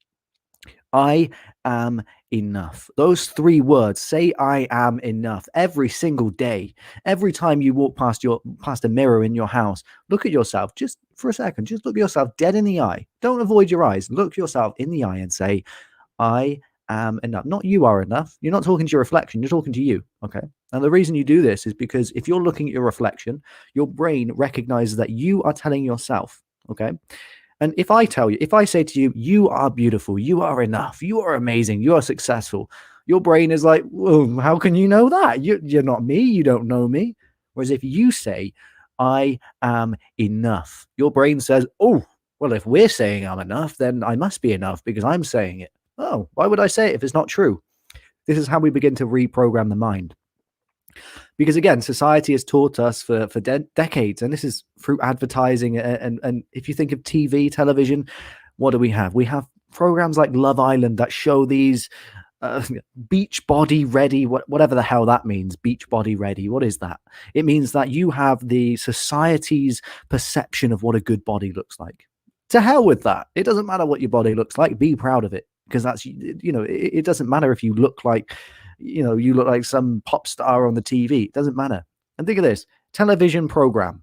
I am enough. Those three words, say I am enough every single day. Every time you walk past a mirror in your house, look at yourself just for a second. Just look yourself dead in the eye. Don't avoid your eyes. Look yourself in the eye and say, I am enough. Not you are enough. You're not talking to your reflection, you're talking to you. Okay. And the reason you do this is because if you're looking at your reflection, your brain recognizes that you are telling yourself. Okay. And if I tell you, if I say to you, you are beautiful, you are enough, you are amazing, you are successful, your brain is like, well, how can you know that? You're not me, you don't know me. Whereas if you say, I am enough, your brain says, oh, well, if we're saying I'm enough, then I must be enough because I'm saying it. Oh, why would I say it if it's not true? This is how we begin to reprogram the mind. Because again, society has taught us for decades, and this is through advertising. And if you think of TV, television, what do we have? We have programs like Love Island that show these uh, beach body ready, whatever the hell that means. Beach body ready. What is that? It means that you have the society's perception of what a good body looks like. To hell with that. It doesn't matter what your body looks like. Be proud of it, because that's, it doesn't matter if you look like, you look like some pop star on the TV. It doesn't matter. And think of this: television programming,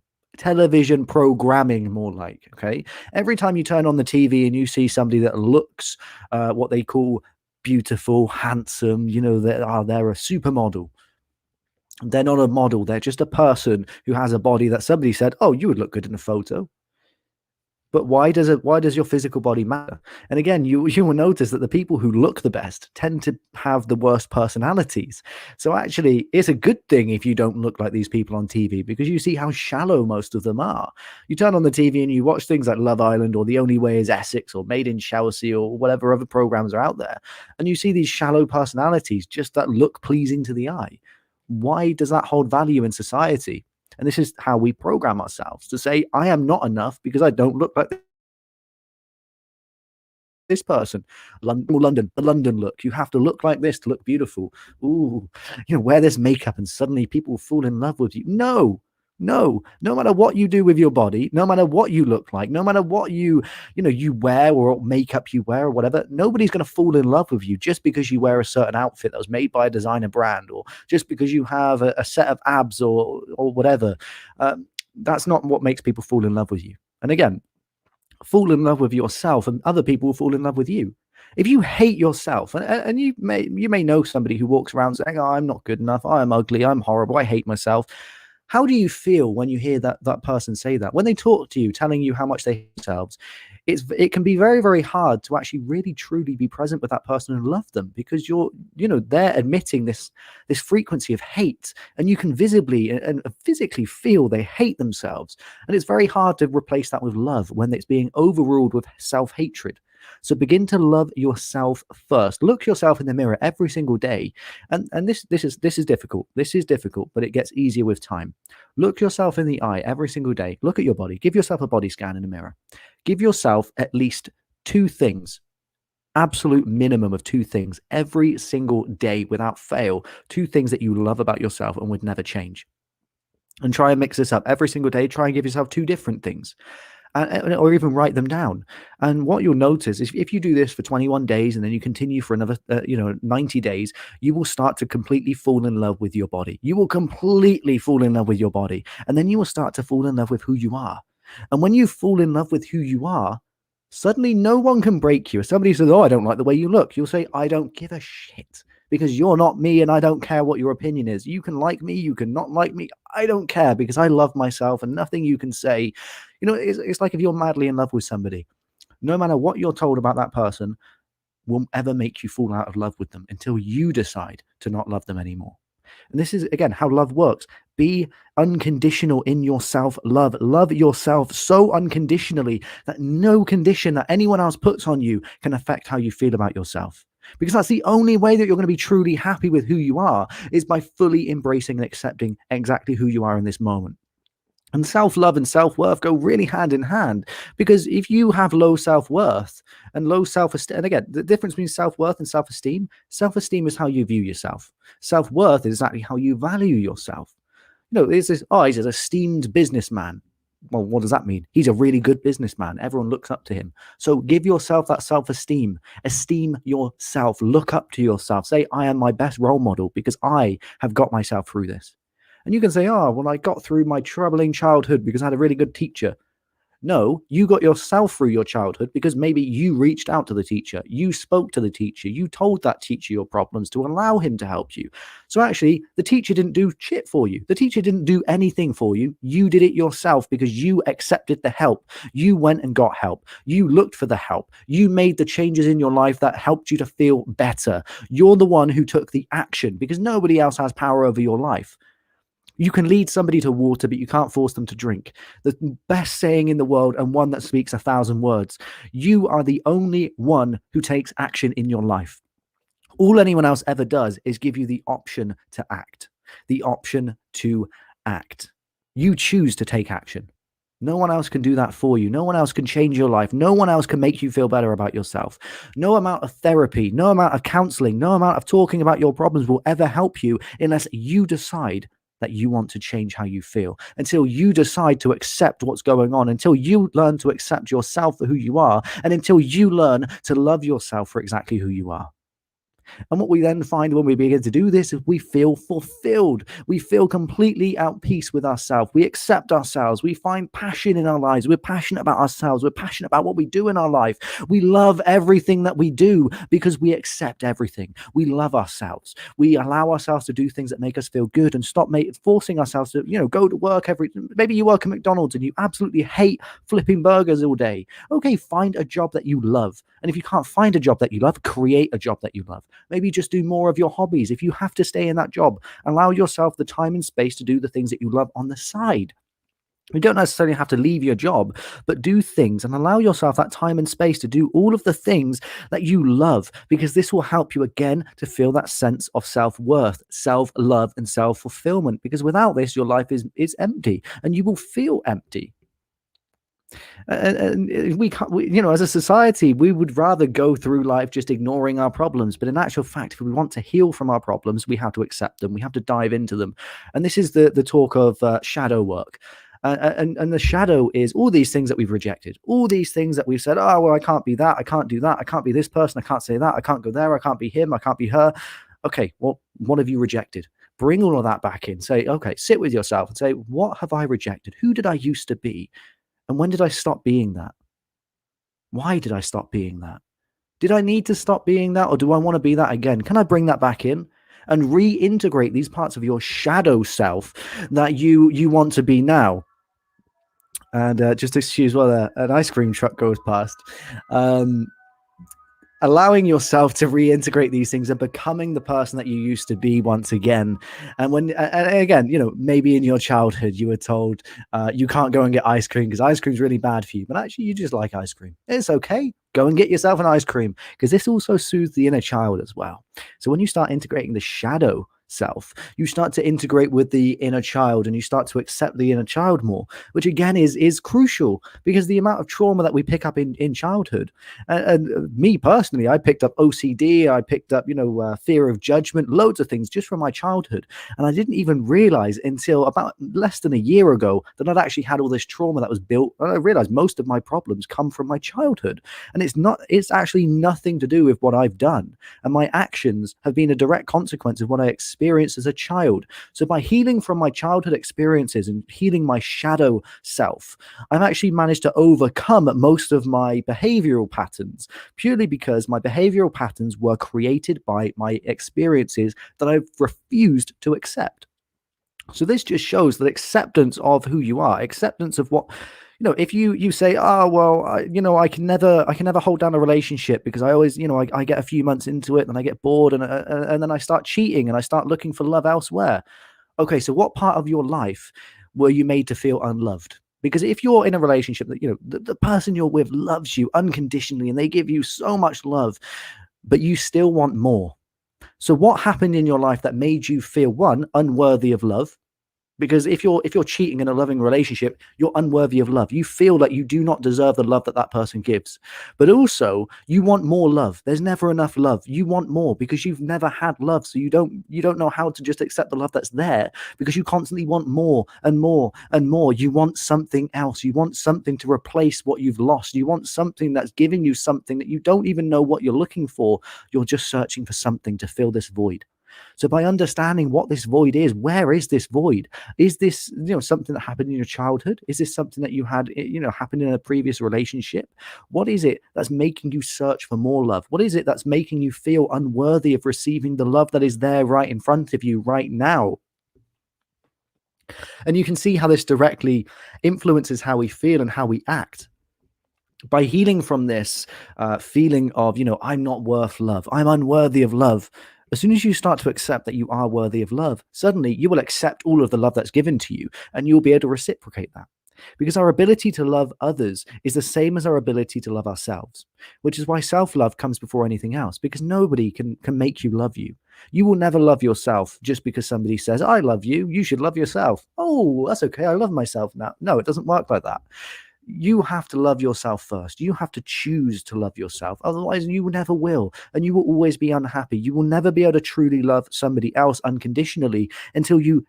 more like. Okay, every time you turn on the TV and you see somebody that looks what they call beautiful, handsome, they're a supermodel. They're not a model. They're just a person who has a body that somebody said, oh, you would look good in a photo. But why does your physical body matter? And again, you will notice that the people who look the best tend to have the worst personalities. So actually, it's a good thing if you don't look like these people on TV, because you see how shallow most of them are. You turn on the TV and you watch things like Love Island or The Only Way is Essex or Made in Chelsea or whatever other programs are out there, and you see these shallow personalities just that look pleasing to the eye. Why does that hold value in society? And this is how we program ourselves to say, I am not enough because I don't look like this person. London, the London look. You have to look like this to look beautiful. Ooh, wear this makeup and suddenly people fall in love with you. No, no matter what you do with your body, no matter what you look like, no matter what you wear or makeup you wear or whatever, nobody's going to fall in love with you just because you wear a certain outfit that was made by a designer brand, or just because you have a set of abs or whatever. That's not what makes people fall in love with you. And again, fall in love with yourself and other people will fall in love with you. If you hate yourself, and you may know somebody who walks around saying, oh, I'm not good enough, I am ugly, I'm horrible, I hate myself. How do you feel when you hear that person say that? When they talk to you, telling you how much they hate themselves, it can be very, very hard to actually really truly be present with that person and love them, because they're admitting this frequency of hate, and you can visibly and physically feel they hate themselves. And it's very hard to replace that with love when it's being overruled with self-hatred. So begin to love yourself first. Look yourself in the mirror every single day. And this is difficult. This is difficult, but it gets easier with time. Look yourself in the eye every single day. Look at your body. Give yourself a body scan in the mirror. Give yourself at least two things, absolute minimum of two things every single day without fail. Two things that you love about yourself and would never change. And try and mix this up every single day. Try and give yourself two different things. Or even write them down. And what you'll notice is if you do this for 21 days and then you continue for another 90 days, you will start to completely fall in love with your body. You will completely fall in love with your body. And then you will start to fall in love with who you are. And when you fall in love with who you are, suddenly no one can break you. If somebody says, oh, I don't like the way you look, you'll say, I don't give a shit, because you're not me and I don't care what your opinion is. You can like me, you can not like me. I don't care, because I love myself, and nothing you can say. It's like if you're madly in love with somebody, no matter what you're told about that person will ever make you fall out of love with them until you decide to not love them anymore. And this is, again, how love works. Be unconditional in your self-love. Love yourself so unconditionally that no condition that anyone else puts on you can affect how you feel about yourself. Because that's the only way that you're going to be truly happy with who you are, is by fully embracing and accepting exactly who you are in this moment. And self-love and self-worth go really hand in hand, because if you have low self-worth and low self-esteem, and again, the difference between self-worth and self-esteem is how you view yourself. Self-worth is exactly how you value yourself. There's this, oh, he's an esteemed businessman. Well, what does that mean? He's a really good businessman. Everyone looks up to him. So give yourself that self esteem. Esteem yourself. Look up to yourself. Say, I am my best role model because I have got myself through this. And you can say, oh, well, I got through my troubling childhood because I had a really good teacher. No, you got yourself through your childhood because maybe you reached out to the teacher, you spoke to the teacher, you told that teacher your problems to allow him to help you. So actually, the teacher didn't do shit for you. The teacher didn't do anything for you. You did it yourself because you accepted the help. You went and got help. You looked for the help. You made the changes in your life that helped you to feel better. You're the one who took the action because nobody else has power over your life. You can lead somebody to water, but you can't force them to drink. The best saying in the world, and one that speaks 1,000 words. You are the only one who takes action in your life. All anyone else ever does is give you the option to act. The option to act. You choose to take action. No one else can do that for you. No one else can change your life. No one else can make you feel better about yourself. No amount of therapy, no amount of counseling, no amount of talking about your problems will ever help you unless you decide that you want to change how you feel, until you decide to accept what's going on, until you learn to accept yourself for who you are, and until you learn to love yourself for exactly who you are. And what we then find when we begin to do this is we feel fulfilled. We feel completely at peace with ourselves. We accept ourselves. We find passion in our lives. We're passionate about ourselves. We're passionate about what we do in our life. We love everything that we do because we accept everything. We love ourselves. We allow ourselves to do things that make us feel good and stop forcing ourselves to, go to work maybe you work at McDonald's and you absolutely hate flipping burgers all day. Okay, find a job that you love. And if you can't find a job that you love, create a job that you love. Maybe just do more of your hobbies. If you have to stay in that job, allow yourself the time and space to do the things that you love on the side. You don't necessarily have to leave your job, but do things and allow yourself that time and space to do all of the things that you love, because this will help you again to feel that sense of self-worth, self-love, and self-fulfillment. Because without this, your life is empty and you will feel empty. And we can't, as a society, we would rather go through life just ignoring our problems. But in actual fact, if we want to heal from our problems, we have to accept them. We have to dive into them. And this is the talk of shadow work. And the shadow is all these things that we've rejected, all these things that we've said, oh, well, I can't be that. I can't do that. I can't be this person. I can't say that. I can't go there. I can't be him. I can't be her. Okay, well, what have you rejected? Bring all of that back in. Say, okay, sit with yourself and say, what have I rejected? Who did I used to be? And when did I stop being that? Why did I stop being that? Did I need to stop being that, or do I want to be that again? Can I bring that back in and reintegrate these parts of your shadow self that you want to be now? And just excuse while an ice cream truck goes past. Allowing yourself to reintegrate these things and becoming the person that you used to be once again. And again, maybe in your childhood you were told you can't go and get ice cream because ice cream is really bad for you, but actually you just like ice cream. It's okay. Go and get yourself an ice cream, because this also soothes the inner child as well. So when you start integrating the shadow self, you start to integrate with the inner child and you start to accept the inner child more, which again is crucial, because the amount of trauma that we pick up in childhood, and me personally, I picked up OCD, I picked up fear of judgment, loads of things just from my childhood, and I didn't even realize until about less than a year ago that I'd actually had all this trauma that was built, and I realized most of my problems come from my childhood. And it's actually nothing to do with what I've done, and my actions have been a direct consequence of what I experienced as a child. So by healing from my childhood experiences and healing my shadow self, I've actually managed to overcome most of my behavioral patterns, purely because my behavioral patterns were created by my experiences that I've refused to accept. So this just shows that acceptance of who you are, acceptance of what, if you say, oh, well, I can never hold down a relationship because I always, I get a few months into it and I get bored and then I start cheating and I start looking for love elsewhere. Okay, so what part of your life were you made to feel unloved? Because if you're in a relationship that, the person you're with loves you unconditionally and they give you so much love, but you still want more. So what happened in your life that made you feel, one, unworthy of love? Because if you're cheating in a loving relationship, you're unworthy of love. You feel like you do not deserve the love that that person gives. But also, you want more love. There's never enough love. You want more because you've never had love, so you don't know how to just accept the love that's there, because you constantly want more and more and more. You want something else. You want something to replace what you've lost. You want something that's giving you something that you don't even know what you're looking for. You're just searching for something to fill this void. So by understanding what this void is, where is this void? Is this, something that happened in your childhood? Is this something that you had, happen in a previous relationship? What is it that's making you search for more love? What is it that's making you feel unworthy of receiving the love that is there right in front of you right now? And you can see how this directly influences how we feel and how we act. By healing from this feeling of, I'm not worth love, I'm unworthy of love. As soon as you start to accept that you are worthy of love, suddenly you will accept all of the love that's given to you, and you'll be able to reciprocate that. Because our ability to love others is the same as our ability to love ourselves, which is why self-love comes before anything else, because nobody can make you love you. You will never love yourself just because somebody says, I love you, you should love yourself. Oh, that's okay, I love myself now. No, it doesn't work like that. You have to love yourself first. You have to choose to love yourself. Otherwise, you never will. And you will always be unhappy. You will never be able to truly love somebody else unconditionally until you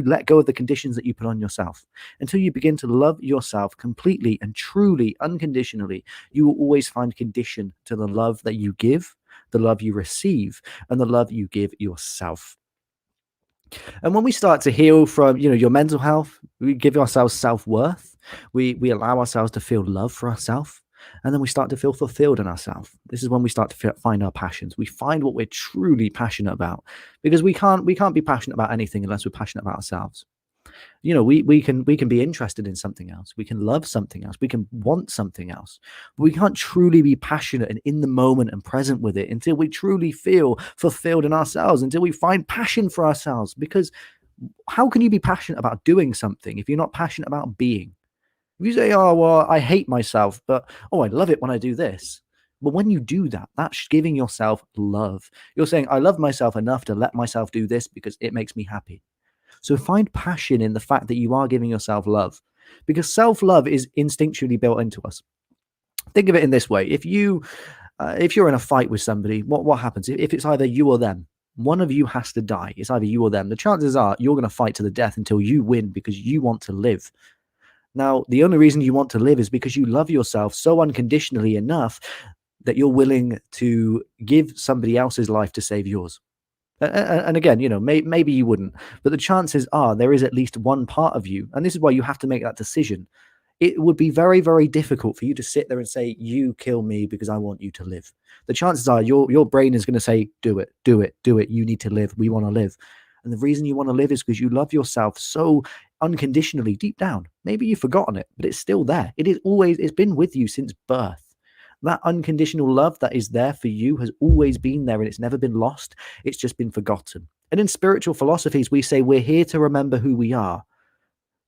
let go of the conditions that you put on yourself. Until you begin to love yourself completely and truly, unconditionally, you will always find condition to the love that you give, the love you receive, and the love you give yourself. And when we start to heal from, your mental health, we give ourselves self-worth. We allow ourselves to feel love for ourselves. And then we start to feel fulfilled in ourselves. This is when we start to find our passions. We find what we're truly passionate about, because we can't be passionate about anything unless we're passionate about ourselves. We can be interested in something else, we can love something else, we can want something else, but we can't truly be passionate and in the moment and present with it until we truly feel fulfilled in ourselves, until we find passion for ourselves. Because how can you be passionate about doing something if you're not passionate about being? If you say, oh well, I hate myself, but oh, I love it when I do this. But when you do that, that's giving yourself love. You're saying, I love myself enough to let myself do this because it makes me happy. So find passion in the fact that you are giving yourself love, because self-love is instinctually built into us. Think of it in this way: if you're in a fight with somebody, what happens if it's either you or them? One of you has to die. It's either you or them. The chances are you're going to fight to the death until you win, because you want to live. Now, the only reason you want to live is because you love yourself so unconditionally enough that you're willing to give somebody else's life to save yours. And again, maybe you wouldn't, but the chances are there is at least one part of you, and this is why you have to make that decision. It would be very, very difficult for you to sit there and say, "You kill me because I want you to live." The chances are your brain is going to say, "Do it, do it, do it. You need to live. We want to live." And the reason you want to live is because you love yourself so unconditionally deep down. Maybe you've forgotten it, but it's still there. It's been with you since birth. That unconditional love that is there for you has always been there, and it's never been lost. It's just been forgotten. And in spiritual philosophies, we say we're here to remember who we are.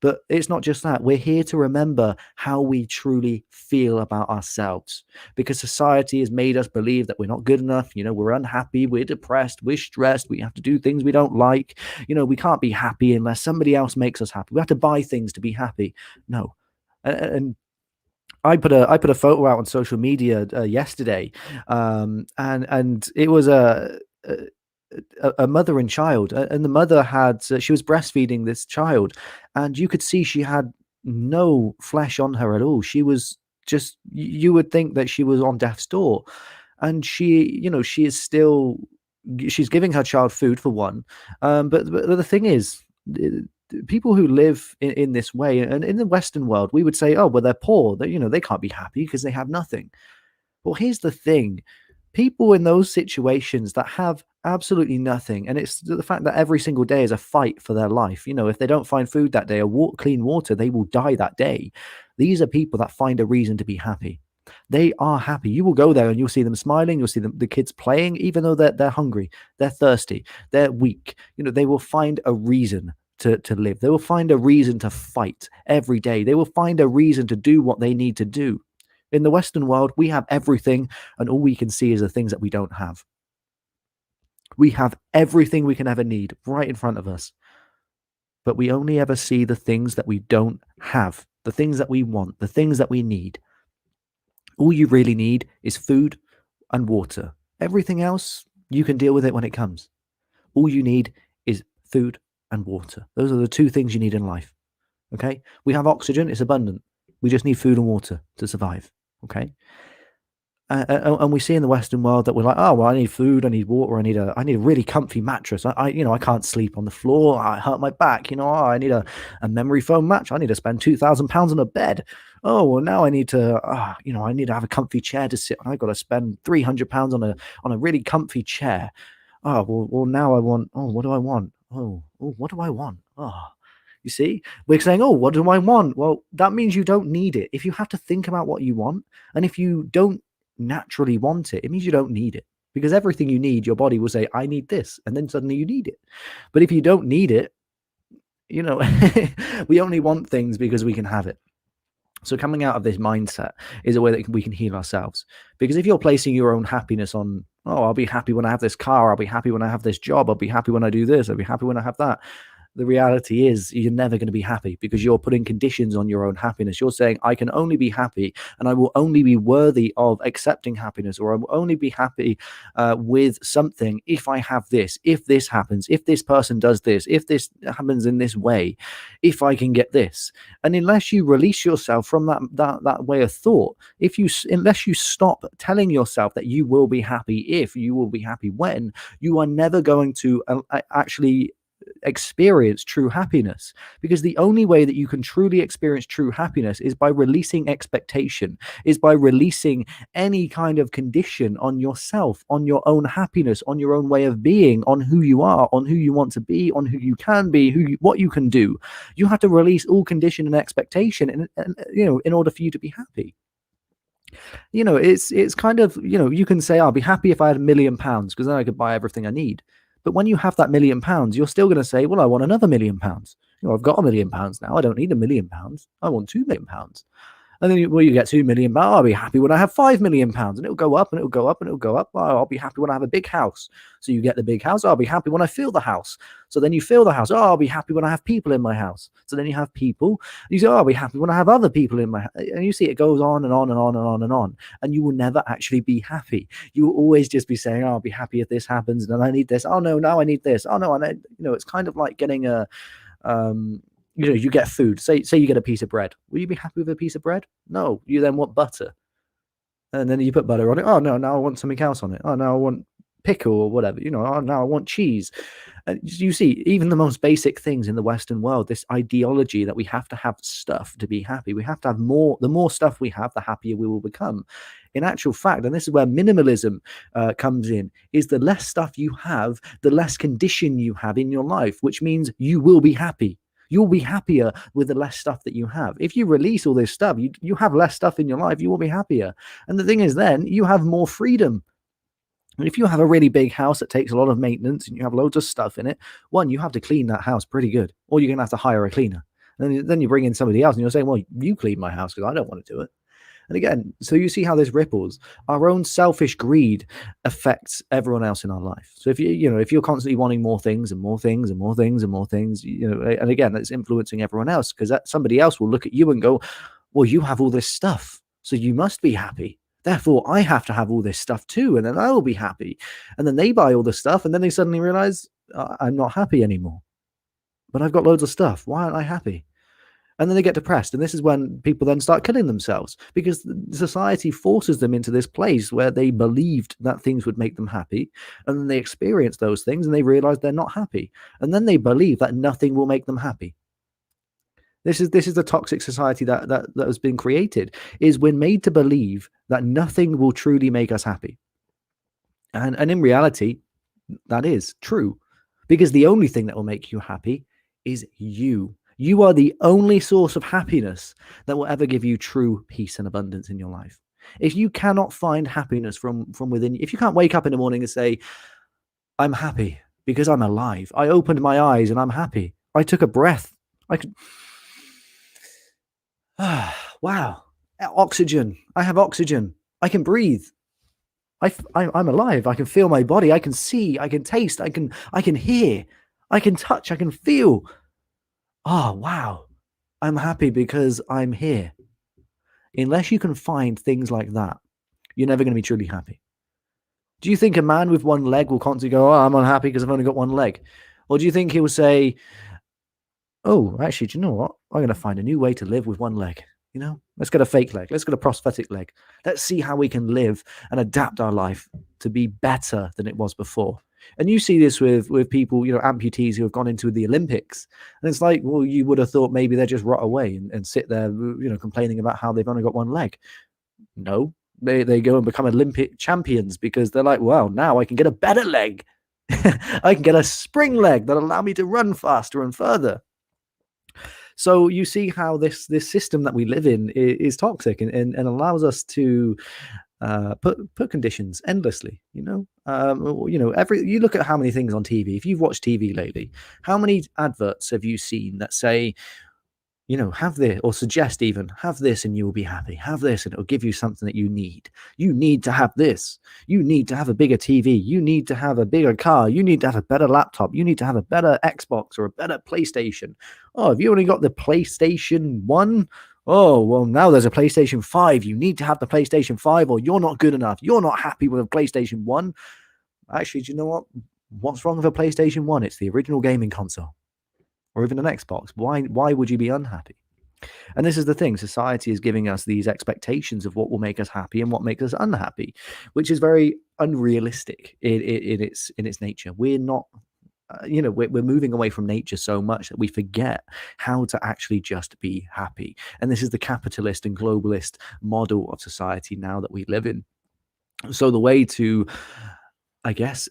But it's not just that. We're here to remember how we truly feel about ourselves, because society has made us believe that we're not good enough. We're unhappy, we're depressed, we're stressed, we have to do things we don't like. We can't be happy unless somebody else makes us happy. We have to buy things to be happy. No. And I put a photo out on social media yesterday, and it was a mother and child, and the mother she was breastfeeding this child, and you could see she had no flesh on her at all. She was just, you would think that she was on death's door, and she is still, she's giving her child food for one, but the thing is, people who live in this way, and in the Western world, we would say, oh well, they're poor, they can't be happy because they have nothing. Well, here's the thing: people in those situations that have absolutely nothing, and it's the fact that every single day is a fight for their life. If they don't find food that day or clean water, they will die that day. These are people that find a reason to be happy. They are happy. You will go there and you'll see them smiling. You'll see the kids playing, even though they're hungry, they're thirsty, they're weak. They will find a reason to live. They will find a reason to fight every day. They will find a reason to do what they need to do. In the Western world, we have everything, and all we can see is the things that we don't have. We have everything we can ever need right in front of us. but we only ever see the things that we don't have, the things that we want, the things that we need. All you really need is food and water. Everything else, you can deal with it when it comes. All you need is food and water. Those are the two things you need in life. Okay? We have oxygen, it's abundant. We just need food and water to survive. Okay? And we see in the Western world that we're like, oh well, I need food, I need water, I need a really comfy mattress. I can't sleep on the floor. I hurt my back. I need a memory foam mattress. I need to spend £2,000 on a bed. Oh well, now I need to, I need to have a comfy chair to sit on. I got to spend £300 on a really comfy chair. Oh well, now I want. Oh, what do I want? What do I want? Oh, you see, we're saying, oh, what do I want? Well, that means you don't need it. If you have to think about what you want, and if you don't naturally want it, it means you don't need it. Because everything you need, your body will say, I need this. And then suddenly you need it. But if you don't need it, we only want things because we can have it. So coming out of this mindset is a way that we can heal ourselves. Because if you're placing your own happiness on, oh, I'll be happy when I have this car, I'll be happy when I have this job, I'll be happy when I do this, I'll be happy when I have that. The reality is you're never going to be happy because you're putting conditions on your own happiness. You're saying, I can only be happy and I will only be worthy of accepting happiness, or I will only be happy with something if I have this, if this happens, if this person does this, if this happens in this way, if I can get this. And unless you release yourself from that way of thought, unless you stop telling yourself that you will be happy if, you will be happy when, you are never going to actually experience true happiness. Because the only way that you can truly experience true happiness is by releasing expectation, is by releasing any kind of condition on yourself, on your own happiness, on your own way of being, on who you are, on who you want to be, on who you can be, what you can do. You have to release all condition and expectation in order for you to be happy. It's kind of, you can say, I'll be happy if I had £1,000,000 because then I could buy everything I need. But when you have that £1,000,000, you're still going to say, well, I want another £1,000,000. I've got £1,000,000 now. I don't need £1,000,000. I want £2,000,000. And then you get £2,000,000. I'll be happy when I have £5,000,000, and it'll go up and it'll go up and it'll go up. Oh, I'll be happy when I have a big house. So you get the big house. I'll be happy when I fill the house. So then you fill the house. Oh, I'll be happy when I have people in my house. So then you have people. You say, oh, I'll be happy when I have other people in my house. And you see it goes on and on and on and on and on. And you will never actually be happy. You will always just be saying, oh, I'll be happy if this happens. And I need this. Oh, no, now I need this. Oh, no, it's kind of like getting you get food. Say you get a piece of bread. Will you be happy with a piece of bread? No. You then want butter. And then you put butter on it. Oh, no, now I want something else on it. Oh, now I want pickle or whatever. Oh, now I want cheese. And you see, even the most basic things in the Western world, this ideology that we have to have stuff to be happy. We have to have more. The more stuff we have, the happier we will become. In actual fact, and this is where minimalism comes in, is the less stuff you have, the less condition you have in your life, which means you will be happy. You'll be happier with the less stuff that you have. If you release all this stuff, you have less stuff in your life, you will be happier. And the thing is, then you have more freedom. And if you have a really big house that takes a lot of maintenance and you have loads of stuff in it, one, you have to clean that house pretty good, or you're going to have to hire a cleaner. And then you bring in somebody else and you're saying, well, you clean my house because I don't want to do it. And again, so you see how this ripples. Our own selfish greed affects everyone else in our life. So if you're constantly wanting more things and more things and more things and more things, and again, that's influencing everyone else because somebody else will look at you and go, well, you have all this stuff, so you must be happy. Therefore, I have to have all this stuff too, and then I will be happy. And then they buy all the stuff, and then they suddenly realize I'm not happy anymore. But I've got loads of stuff. Why aren't I happy? And then they get depressed. And this is when people then start killing themselves because society forces them into this place where they believed that things would make them happy. And then they experience those things and they realize they're not happy. And then they believe that nothing will make them happy. This is the toxic society that has been created, is we're made to believe that nothing will truly make us happy. And in reality, that is true because the only thing that will make you happy is you. You are the only source of happiness that will ever give you true peace and abundance in your life. If you cannot find happiness from within, if you can't wake up in the morning and say, I'm happy because I'm alive. I opened my eyes and I'm happy. I took a breath. I could, wow, oxygen. I have oxygen. I can breathe. I'm alive. I can feel my body. I can see. I can taste. I can hear. I can touch. I can feel. Oh, wow. I'm happy because I'm here. Unless you can find things like that, you're never going to be truly happy. Do you think a man with one leg will constantly go, "Oh, I'm unhappy because I've only got one leg"? Or do you think he will say, "Oh, actually, do you know what? I'm going to find a new way to live with one leg. Let's get a fake leg. Let's get a prosthetic leg. Let's see how we can live and adapt our life to be better than it was before." And you see this with people, amputees who have gone into the Olympics, and it's like, well, you would have thought maybe they just rot away and sit there, complaining about how they've only got one leg. No, they go and become Olympic champions because they're like, well, now I can get a better leg. I can get a spring leg that'll allow me to run faster and further. So you see how this system that we live in is toxic and allows us to put conditions endlessly. Every you look at how many things on TV. If you've watched TV lately, how many adverts have you seen that say, have this, or suggest even, have this and you will be happy. Have this and it'll give you something that you need. You need to have this. You need to have a bigger TV. You need to have a bigger car. You need to have a better laptop. You need to have a better Xbox or a better PlayStation. Oh, have you only got the PlayStation 1? Oh, well, now there's a PlayStation 5. You need to have the PlayStation 5 or you're not good enough. You're not happy with a PlayStation 1. Actually, do you know what? What's wrong with a PlayStation 1? It's the original gaming console or even an Xbox. Why would you be unhappy? And this is the thing: society is giving us these expectations of what will make us happy and what makes us unhappy, which is very unrealistic in its nature. We're not. We're moving away from nature so much that we forget how to actually just be happy. And this is the capitalist and globalist model of society now that we live in. So the way to, I guess,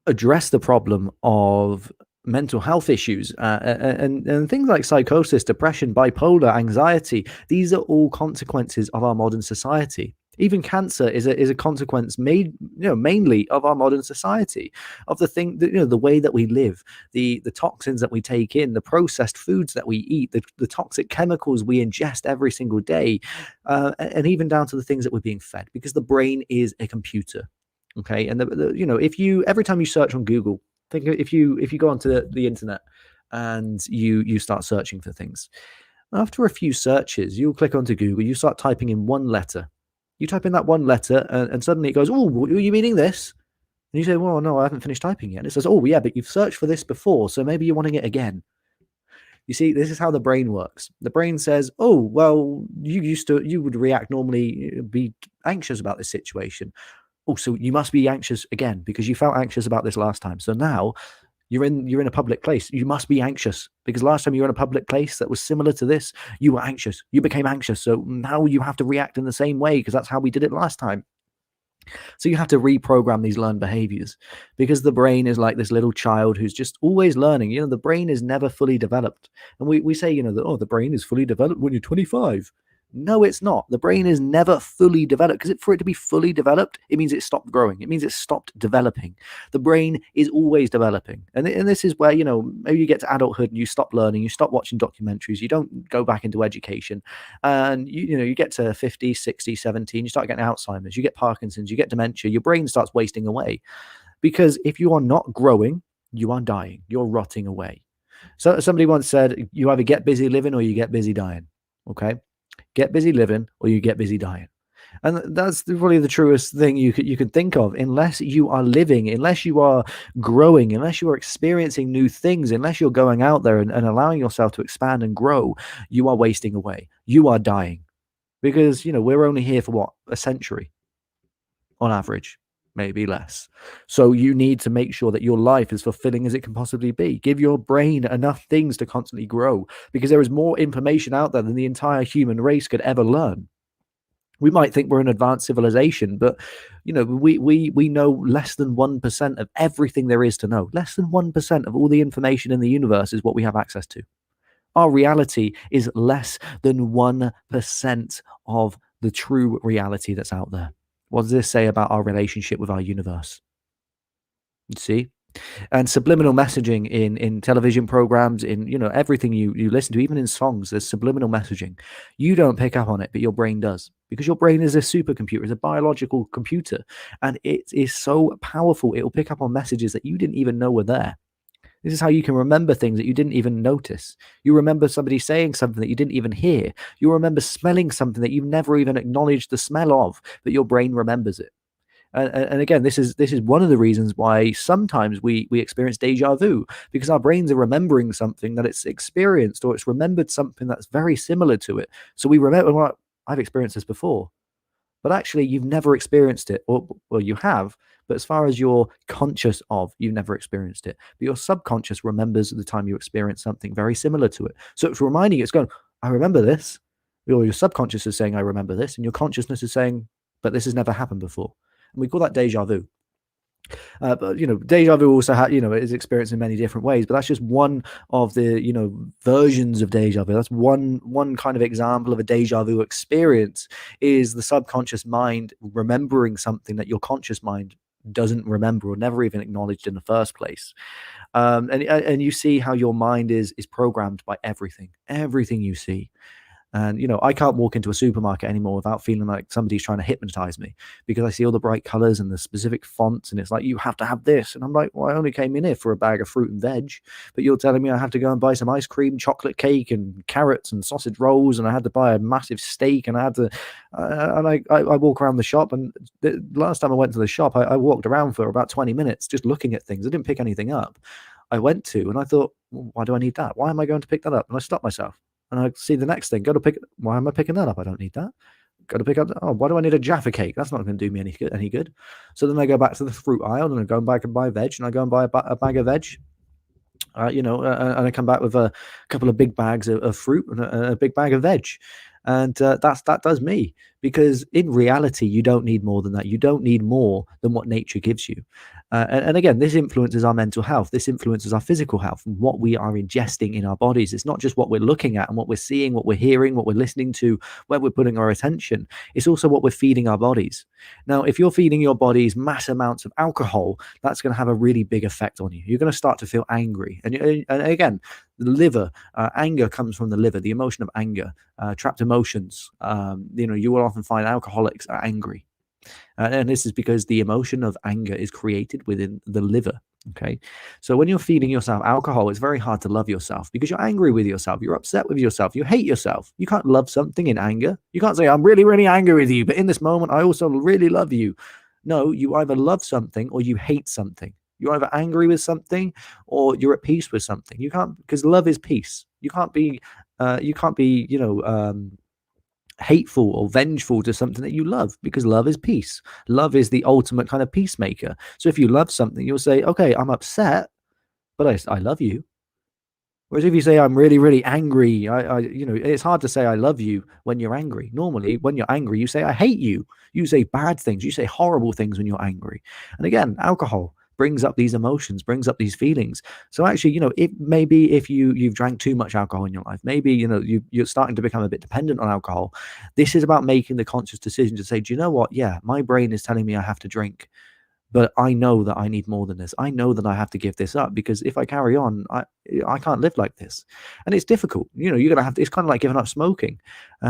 address the problem of mental health issues and things like psychosis, depression, bipolar, anxiety. These are all consequences of our modern society. Even cancer is a consequence made, mainly of our modern society, of the thing that, the way that we live, the toxins that we take in, the processed foods that we eat, the toxic chemicals we ingest every single day, and even down to the things that we're being fed, because the brain is a computer. Okay, and if you every time you search on Google, think if you go onto the internet and you start searching for things, after a few searches, you'll click onto Google, you start typing in one letter, you type in that one letter, and suddenly it goes, "Oh, are you meaning this?" And you say, "Well, no, I haven't finished typing yet." And it says, "Oh, yeah, but you've searched for this before, so maybe you're wanting it again." You see, this is how the brain works. The brain says, "Oh, well, you would react normally, be anxious about this situation. Oh, so you must be anxious again because you felt anxious about this last time. So now you're in a public place. You must be anxious because last time you were in a public place that was similar to this, you were anxious. You became anxious. So now you have to react in the same way because that's how we did it last time." So you have to reprogram these learned behaviors because the brain is like this little child who's just always learning. The brain is never fully developed. And we say, the brain is fully developed when you're 25. No, it's not. The brain is never fully developed because for it to be fully developed, it means it stopped growing. It means it stopped developing. The brain is always developing. And this is where, maybe you get to adulthood and you stop learning, you stop watching documentaries, you don't go back into education. And, you get to 50, 60, 70, and you start getting Alzheimer's, you get Parkinson's, you get dementia, your brain starts wasting away. Because if you are not growing, you are dying, you're rotting away. So somebody once said, you either get busy living or you get busy dying. Okay. Get busy living or you get busy dying. And that's probably the truest thing you could think of. Unless you are living, unless you are growing, unless you are experiencing new things, unless you're going out there and allowing yourself to expand and grow, you are wasting away. You are dying. Because, we're only here for what? A century on average, maybe less. So you need to make sure that your life is fulfilling as it can possibly be. Give your brain enough things to constantly grow because there is more information out there than the entire human race could ever learn. We might think we're an advanced civilization, but we know less than 1% of everything there is to know. Less than 1% of all the information in the universe is what we have access to. Our reality is less than 1% of the true reality that's out there. What does this say about our relationship with our universe? You see? And subliminal messaging in television programs, in everything you listen to, even in songs, there's subliminal messaging. You don't pick up on it, but your brain does, because your brain is a supercomputer, it's a biological computer, and it is so powerful. It will pick up on messages that you didn't even know were there. This is how you can remember things that you didn't even notice. You remember somebody saying something that you didn't even hear. You remember smelling something that you've never even acknowledged the smell of, but your brain remembers it. And again, this is one of the reasons why sometimes we experience deja vu, because our brains are remembering something that it's experienced, or it's remembered something that's very similar to it. So we remember, well, I've experienced this before, but actually you've never experienced it, or well, you have, but as far as you're conscious of, you've never experienced it. But your subconscious remembers the time you experienced something very similar to it. So it's reminding you, it's going, I remember this. Or your subconscious is saying, I remember this, and your consciousness is saying, but this has never happened before. And we call that deja vu. But deja vu also is experienced in many different ways. But that's just one of the versions of deja vu. That's one kind of example of a deja vu experience, is the subconscious mind remembering something that your conscious mind doesn't remember or never even acknowledged in the first place. And you see how your mind is programmed by everything you see. And I can't walk into a supermarket anymore without feeling like somebody's trying to hypnotize me, because I see all the bright colors and the specific fonts, and it's like, you have to have this. And I'm like, well, I only came in here for a bag of fruit and veg, but you're telling me I have to go and buy some ice cream, chocolate cake, and carrots and sausage rolls, and I had to buy a massive steak, and I had to, and I walk around the shop. And the last time I went to the shop, I walked around for about 20 minutes just looking at things. I didn't pick anything up. I went to, and I thought, well, why do I need that? Why am I going to pick that up? And I stopped myself. And I see the next thing. Go to pick. Why am I picking that up? I don't need that. Go to pick up. Oh, why do I need a Jaffa cake? That's not going to do me any good. So then I go back to the fruit aisle, and I go back and buy veg, and I go and buy a bag of veg. And I come back with a couple of big bags of fruit and a big bag of veg. And that does me, because in reality, you don't need more than that. You don't need more than what nature gives you. And again, this influences our mental health. This influences our physical health and what we are ingesting in our bodies. It's not just what we're looking at and what we're seeing, what we're hearing, what we're listening to, where we're putting our attention. It's also what we're feeding our bodies. Now, if you're feeding your bodies mass amounts of alcohol, that's going to have a really big effect on you. You're going to start to feel angry. And again, the liver, anger comes from the liver, the emotion of anger, trapped emotions. You will often find alcoholics are angry. And this is because the emotion of anger is created within the liver. Okay. So when you're feeding yourself alcohol, it's very hard to love yourself, because you're angry with yourself. You're upset with yourself. You hate yourself. You can't love something in anger. You can't say, I'm really, really angry with you, but in this moment, I also really love you. No, you either love something or you hate something. You're either angry with something or you're at peace with something. You can't, because love is peace. You can't be, hateful or vengeful to something that you love, because love is peace. Love is the ultimate kind of peacemaker. So if you love something, you'll say, okay, I'm upset, but I love you. Whereas if you say, I'm really, really angry, it's hard to say I love you when you're angry. Normally, when you're angry, you say, I hate you. You say bad things. You say horrible things when you're angry. And again, alcohol brings up these emotions, brings up these feelings. So actually, it maybe if you've drank too much alcohol in your life, maybe, you're starting to become a bit dependent on alcohol. This is about making the conscious decision to say, do you know what? Yeah, my brain is telling me I have to drink, but I know that I need more than this. I know that I have to give this up, because if I carry on, I can't live like this. And it's difficult. You're gonna have to, it's kind of like giving up smoking.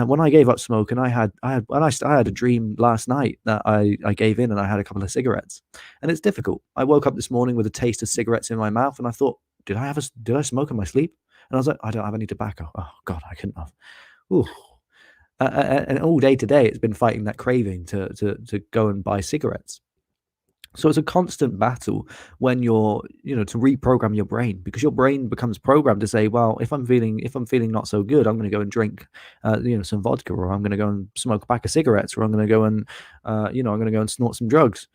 When I gave up smoking, I had a dream last night that I gave in, and I had a couple of cigarettes. And it's difficult. I woke up this morning with a taste of cigarettes in my mouth, and I thought, did I smoke in my sleep? And I was like, I don't have any tobacco. Oh God, I couldn't have. Ooh. And all day today, it's been fighting that craving to go and buy cigarettes. So it's a constant battle when you're, to reprogram your brain, because your brain becomes programmed to say, well, if I'm feeling not so good, I'm going to go and drink, some vodka, or I'm going to go and smoke a pack of cigarettes, or I'm going to go and, I'm going to go and snort some drugs.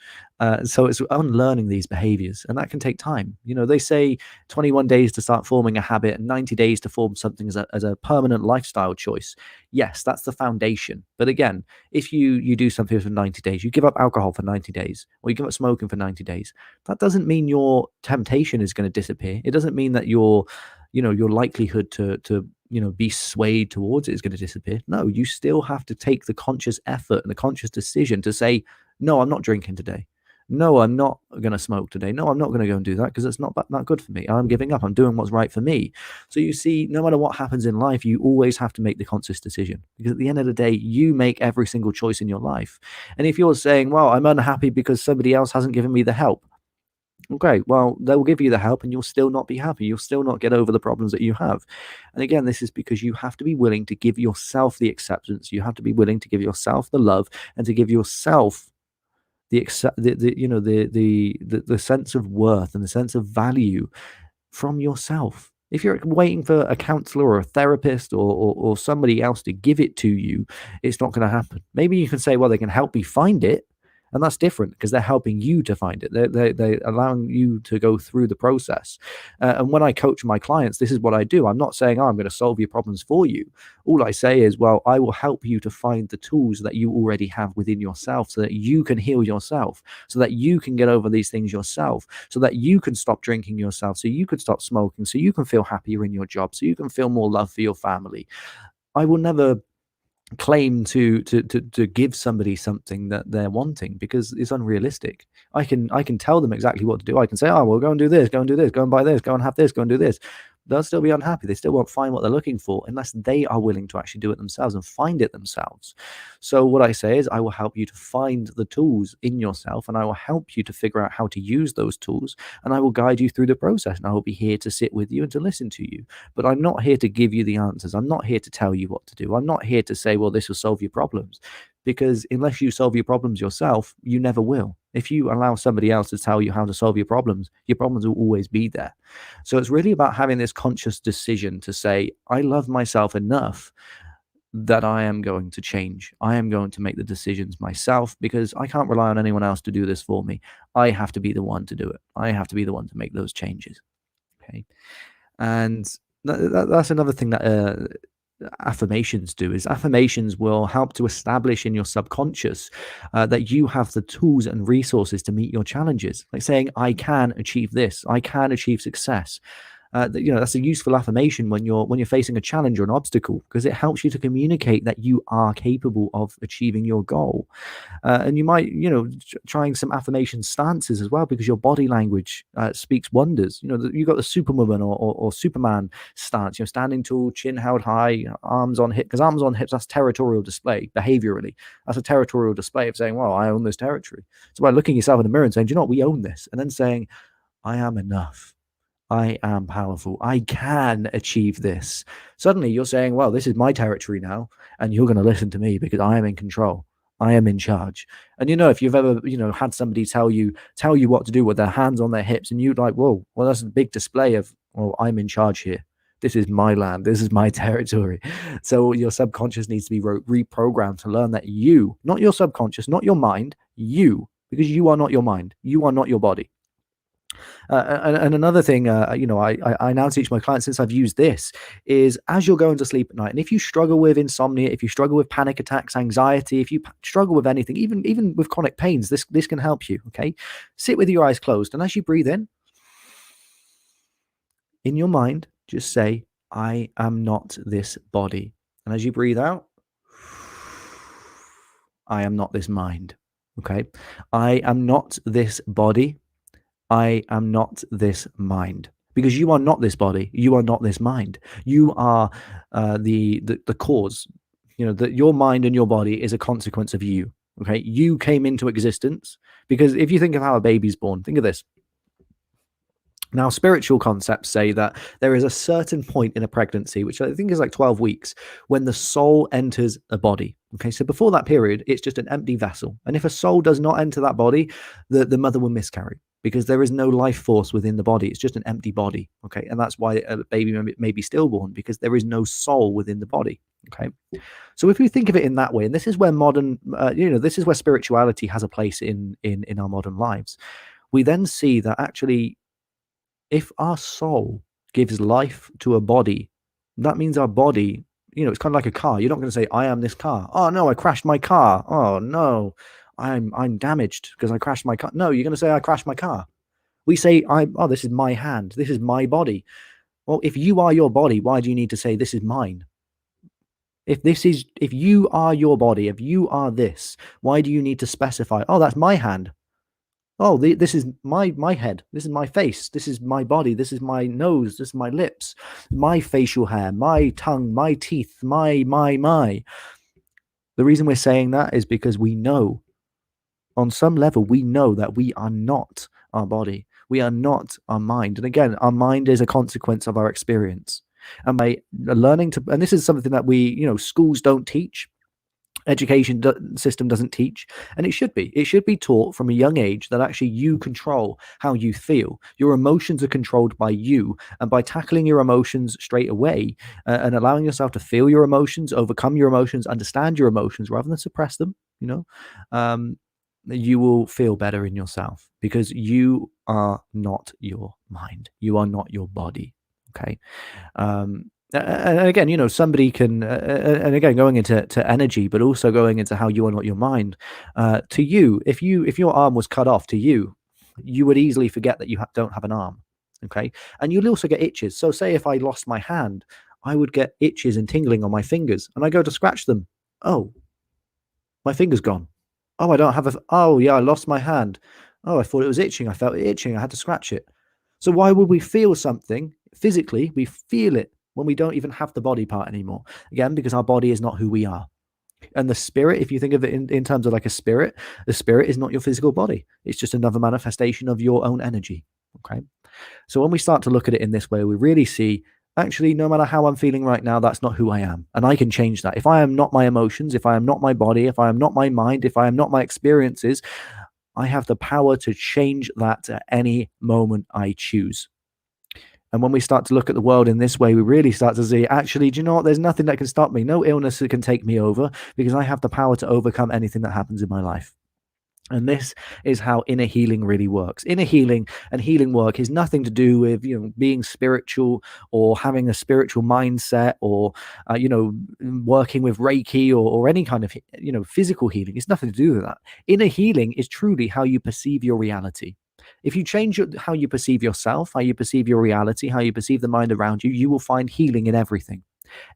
So it's unlearning these behaviors, and that can take time. They say 21 days to start forming a habit and 90 days to form something as a permanent lifestyle choice. Yes, that's the foundation. But again, if you do something for 90 days, you give up alcohol for 90 days, or you give up smoking for 90 days, that doesn't mean your temptation is going to disappear. It doesn't mean that your likelihood to be swayed towards it is going to disappear. No, you still have to take the conscious effort and the conscious decision to say, no, I'm not drinking today. No, I'm not going to smoke today. No, I'm not going to go and do that, because it's not good for me. I'm giving up. I'm doing what's right for me. So you see, no matter what happens in life, you always have to make the conscious decision, because at the end of the day, you make every single choice in your life. And if you're saying, well, I'm unhappy because somebody else hasn't given me the help, Okay, well, they'll give you the help and you'll still not be happy. You'll still not get over the problems that you have. And again, this is because you have to be willing to give yourself the acceptance. You have to be willing to give yourself the love and to give yourself the sense of worth and the sense of value from yourself. If you're waiting for a counselor or a therapist or somebody else to give it to you, it's not going to happen. Maybe you can say, well, they can help me find it. And that's different because they're helping you to find it. They're allowing you to go through the process. And when I coach my clients, this is what I do. I'm not saying, oh, I'm going to solve your problems for you. All I say is, well, I will help you to find the tools that you already have within yourself so that you can heal yourself, so that you can get over these things yourself, so that you can stop drinking yourself, so you can stop smoking, so you can feel happier in your job, so you can feel more love for your family. I will never claim to give somebody something that they're wanting because it's unrealistic. I can tell them exactly what to do. I can say, oh, well, go and do this, go and do this, go and buy this, go and have this, go and do this. They'll still be unhappy. They still won't find what they're looking for unless they are willing to actually do it themselves and find it themselves. So what I say is I will help you to find the tools in yourself and I will help you to figure out how to use those tools and I will guide you through the process and I will be here to sit with you and to listen to you. But I'm not here to give you the answers. I'm not here to tell you what to do. I'm not here to say, well, this will solve your problems. Because unless you solve your problems yourself, you never will. If you allow somebody else to tell you how to solve your problems will always be there. So it's really about having this conscious decision to say, I love myself enough that I am going to change. I am going to make the decisions myself because I can't rely on anyone else to do this for me. I have to be the one to do it. I have to be the one to make those changes. Okay. And that's another thing that affirmations do is affirmations will help to establish in your subconscious that you have the tools and resources to meet your challenges, like saying I can achieve this, I can achieve success. That's a useful affirmation when you're facing a challenge or an obstacle because it helps you to communicate that you are capable of achieving your goal. And you might, trying some affirmation stances as well, because your body language speaks wonders. You've got the Superwoman or Superman stance, standing tall, chin held high, arms on hips, because arms on hips, that's territorial display behaviorally. That's a territorial display of saying, well, I own this territory. So by looking yourself in the mirror and saying, do you know what, we own this, and then saying, I am enough. I am powerful. I can achieve this. Suddenly you're saying, well, this is my territory now, and you're going to listen to me because I am in control. I am in charge. And if you've ever, had somebody tell you what to do with their hands on their hips, and you're like, whoa, well, that's a big display of, well, I'm in charge here. This is my land. This is my territory. So your subconscious needs to be reprogrammed to learn that you, not your subconscious, not your mind, because you are not your mind. You are not your body. And another thing, I now teach my clients since I've used this is as you're going to sleep at night, and if you struggle with insomnia, if you struggle with panic attacks, anxiety, if you struggle with anything, even with chronic pains, this can help you. Okay, sit with your eyes closed, and as you breathe in your mind, just say, "I am not this body," and as you breathe out, "I am not this mind." Okay, I am not this body. I am not this mind. Because you are not this body, you are not this mind. You are the cause. That your mind and your body is a consequence of you. Okay, you came into existence because if you think of how a baby's born, think of this. Now, spiritual concepts say that there is a certain point in a pregnancy, which I think is like 12 weeks, when the soul enters a body. Okay, so before that period, it's just an empty vessel. And if a soul does not enter that body, the mother will miscarry because there is no life force within the body. It's just an empty body. Okay, and that's why a baby may be stillborn because there is no soul within the body. Okay, so if we think of it in that way, and this is where this is where spirituality has a place in our modern lives, we then see that actually if our soul gives life to a body, that means our body, it's kind of like a car. You're not going to say, I am this car. Oh no, I crashed my car. Oh no, I'm damaged because I crashed my car. No, you're going to say, I crashed my car. We say, this is my hand. This is my body. Well, if you are your body, why do you need to say this is mine? If you are your body, if you are this, why do you need to specify, oh, that's my hand? Oh, this is my head. This is my face. This is my body. This is my nose. This is my lips, my facial hair, my tongue, my teeth, my. The reason we're saying that is because we know, on some level, we know that we are not our body. We are not our mind. And again, our mind is a consequence of our experience. And by learning to, and this is something that schools don't teach, system doesn't teach, and it should be taught from a young age that actually you control how you feel. Your emotions are controlled by you, and by tackling your emotions straight away, and allowing yourself to feel your emotions, overcome your emotions, understand your emotions rather than suppress them, um, you will feel better in yourself, because you are not your mind, you are not your body. Okay. And again, somebody can, and again, going into energy, but also going into how you are not your mind. To you, if your arm was cut off, to you, you would easily forget that you don't have an arm. Okay, and you'll also get itches. So, say if I lost my hand, I would get itches and tingling on my fingers, and I go to scratch them. Oh, my finger's gone. Oh, I don't have a. Oh, yeah, I lost my hand. Oh, I thought it was itching. I felt it itching. I had to scratch it. So why would we feel something physically? We feel it when we don't even have the body part anymore. Again, because our body is not who we are. And the spirit, if you think of it in terms of like a spirit, the spirit is not your physical body. It's just another manifestation of your own energy. Okay. So when we start to look at it in this way, we really see, actually, no matter how I'm feeling right now, that's not who I am. And I can change that. If I am not my emotions, if I am not my body, if I am not my mind, if I am not my experiences, I have the power to change that at any moment I choose. And when we start to look at the world in this way, we really start to see, actually, do you know what? There's nothing that can stop me. No illness that can take me over, because I have the power to overcome anything that happens in my life. And this is how inner healing really works. Inner healing and healing work is nothing to do with being spiritual or having a spiritual mindset, or working with Reiki, or any kind of physical healing. It's nothing to do with that. Inner healing is truly how you perceive your reality. If you change how you perceive yourself, how you perceive your reality, how you perceive the mind around you, you will find healing in everything.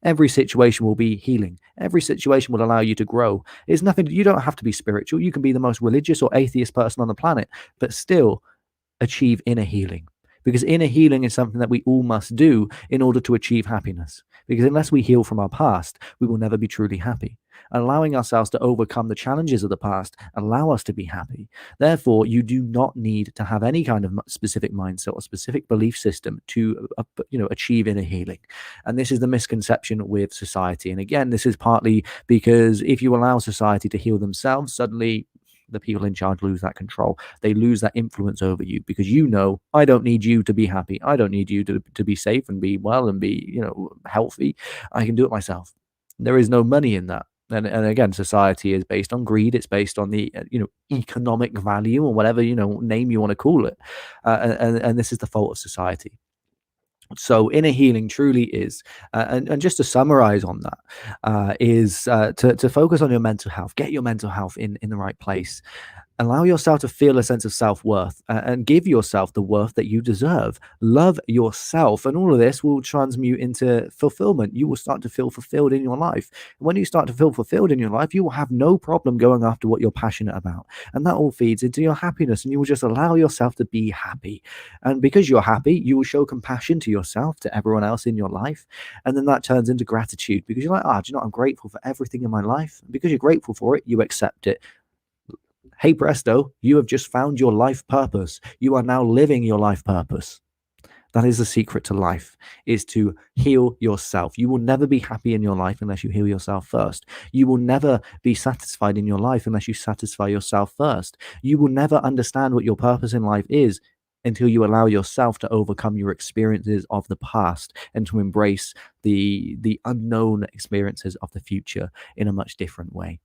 Every situation will be healing. Every situation will allow you to grow. It's nothing, you don't have to be spiritual. You can be the most religious or atheist person on the planet, but still achieve inner healing. Because inner healing is something that we all must do in order to achieve happiness. Because unless we heal from our past, we will never be truly happy. Allowing ourselves to overcome the challenges of the past allow us to be happy. Therefore, you do not need to have any kind of specific mindset or specific belief system to achieve inner healing. And this is the misconception with society. And again, this is partly because if you allow society to heal themselves, suddenly the people in charge lose that control. They lose that influence over you, because I don't need you to be happy. I don't need you to be safe and be well and be healthy. I can do it myself. There is no money in that. And again, society is based on greed. It's based on the economic value, or whatever name you want to call it. And this is the fault of society. So inner healing truly is, and just to summarize on that, is to focus on your mental health. Get your mental health in the right place. Allow yourself to feel a sense of self-worth, and give yourself the worth that you deserve. Love yourself, and all of this will transmute into fulfillment. You will start to feel fulfilled in your life. When you start to feel fulfilled in your life, you will have no problem going after what you're passionate about, and that all feeds into your happiness, and you will just allow yourself to be happy. And because you're happy, you will show compassion to yourself, to everyone else in your life, and then that turns into gratitude, because you're like, do you know what? I'm grateful for everything in my life. And because you're grateful for it, you accept it. Hey presto, you have just found your life purpose. You are now living your life purpose. That is the secret to life, is to heal yourself. You will never be happy in your life unless you heal yourself first. You will never be satisfied in your life unless you satisfy yourself first. You will never understand what your purpose in life is until you allow yourself to overcome your experiences of the past, and to embrace the unknown experiences of the future in a much different way.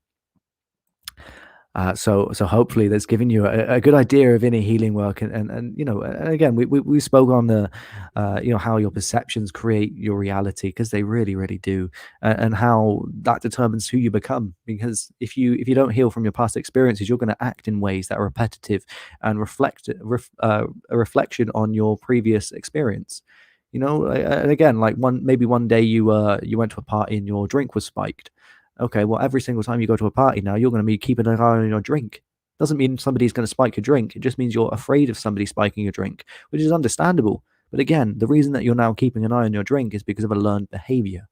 So hopefully that's given you a good idea of inner healing work, and and again, we spoke on the how your perceptions create your reality, because they really do, and how that determines who you become. Because if you don't heal from your past experiences, you're going to act in ways that are repetitive and a reflection on your previous experience. And again, like one day you went to a party and your drink was spiked. Okay, well, every single time you go to a party now, you're going to be keeping an eye on your drink. Doesn't mean somebody's going to spike your drink. It just means you're afraid of somebody spiking your drink, which is understandable. But again, the reason that you're now keeping an eye on your drink is because of a learned behavior.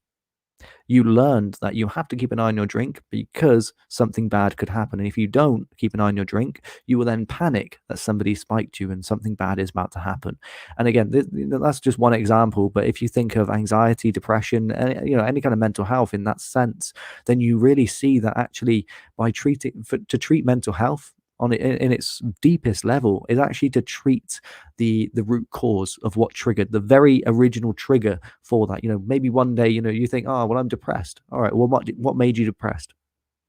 You learned that you have to keep an eye on your drink because something bad could happen. And if you don't keep an eye on your drink, you will then panic that somebody spiked you and something bad is about to happen. And again, that's just one example. But if you think of anxiety, depression, any kind of mental health in that sense, then you really see that actually by to treat mental health on it in its deepest level is actually to treat the root cause of what triggered the very original trigger for that. Maybe one day, you think, oh well, I'm depressed. All right, well, what made you depressed?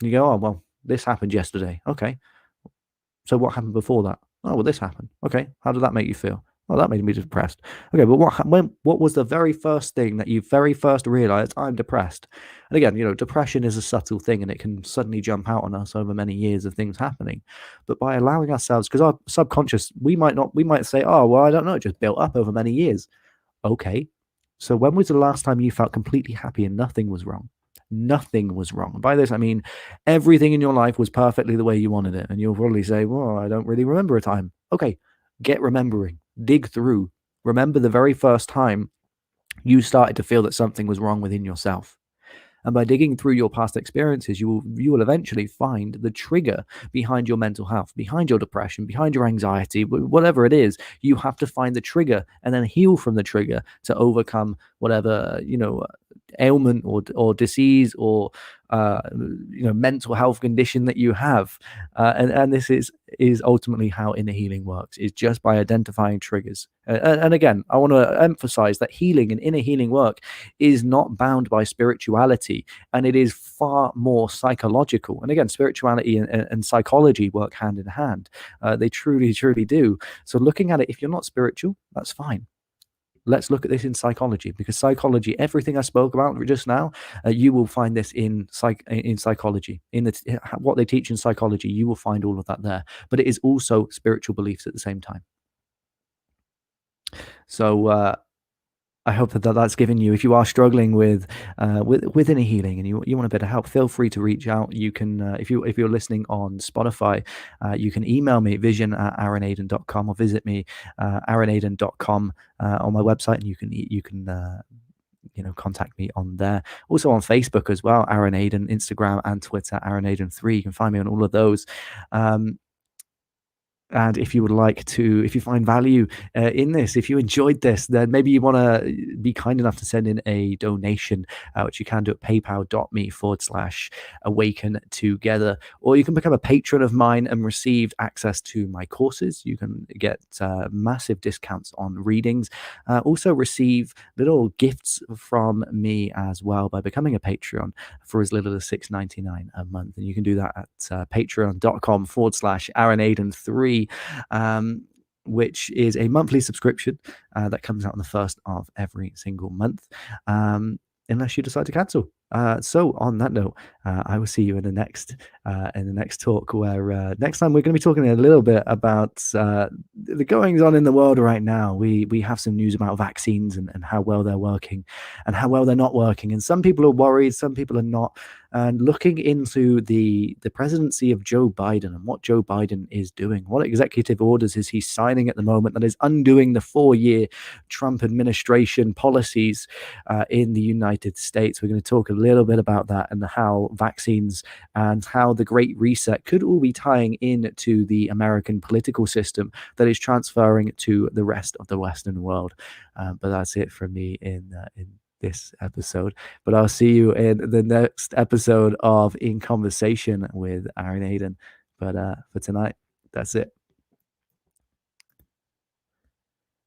And you go, oh well, this happened yesterday. Okay, so what happened before that? Oh well, this happened. Okay, how did that make you feel? Oh, that made me depressed. Okay, but what was the very first thing that you very first realized? I'm depressed. And again, depression is a subtle thing, and it can suddenly jump out on us over many years of things happening. But by allowing ourselves, because our subconscious, we might say, oh well, I don't know, it just built up over many years. Okay, so when was the last time you felt completely happy and nothing was wrong? Nothing was wrong. And by this, I mean everything in your life was perfectly the way you wanted it. And you'll probably say, well, I don't really remember a time. Okay, get remembering, dig through. Remember the very first time you started to feel that something was wrong within yourself. And by digging through your past experiences, you will eventually find the trigger behind your mental health, behind your depression, behind your anxiety, whatever it is. You have to find the trigger and then heal from the trigger to overcome whatever ailment or disease or mental health condition that you have. And this is ultimately how inner healing works, is just by identifying triggers. And again, I want to emphasize that healing and inner healing work is not bound by spirituality, and it is far more psychological. And again, spirituality and psychology work hand in hand. They truly, truly do. So looking at it, if you're not spiritual, that's fine. Let's look at this in psychology, because psychology, everything I spoke about just now, you will find this in psychology, what they teach in psychology. You will find all of that there, but it is also spiritual beliefs at the same time. So I hope that's given you. If you are struggling with inner healing and you want a bit of help, feel free to reach out. You can if you're listening on Spotify, you can email me vision@aaronayden.com or visit me aaronayden.com on my website, and you can contact me on there. Also on Facebook as well, Aaron Ayden, Instagram and Twitter, Aaron Ayden3. You can find me on all of those. And if you would like to, if you find value in this, if you enjoyed this, then maybe you want to be kind enough to send in a donation, which you can do at paypal.me/awaken together. Or you can become a patron of mine and receive access to my courses. You can get massive discounts on readings. Also receive little gifts from me as well by becoming a Patreon for as little as $6.99 a month. And you can do that at patreon.com/AaronAyden3. Which is a monthly subscription that comes out on the first of every single month, unless you decide to cancel. So on that note, I will see you in the next talk, where next time we're going to be talking a little bit about the goings on in the world right now. We have some news about vaccines and how well they're working and how well they're not working. And some people are worried, some people are not. And looking into the presidency of Joe Biden and what Joe Biden is doing, what executive orders is he signing at the moment that is undoing the 4-year Trump administration policies in the United States. We're going to talk a little bit about that and how vaccines and how the Great Reset could all be tying into the American political system that is transferring to the rest of the Western world. But that's it from me in this episode. But I'll see you in the next episode of In Conversation with Aaron Ayden. But for tonight, that's it.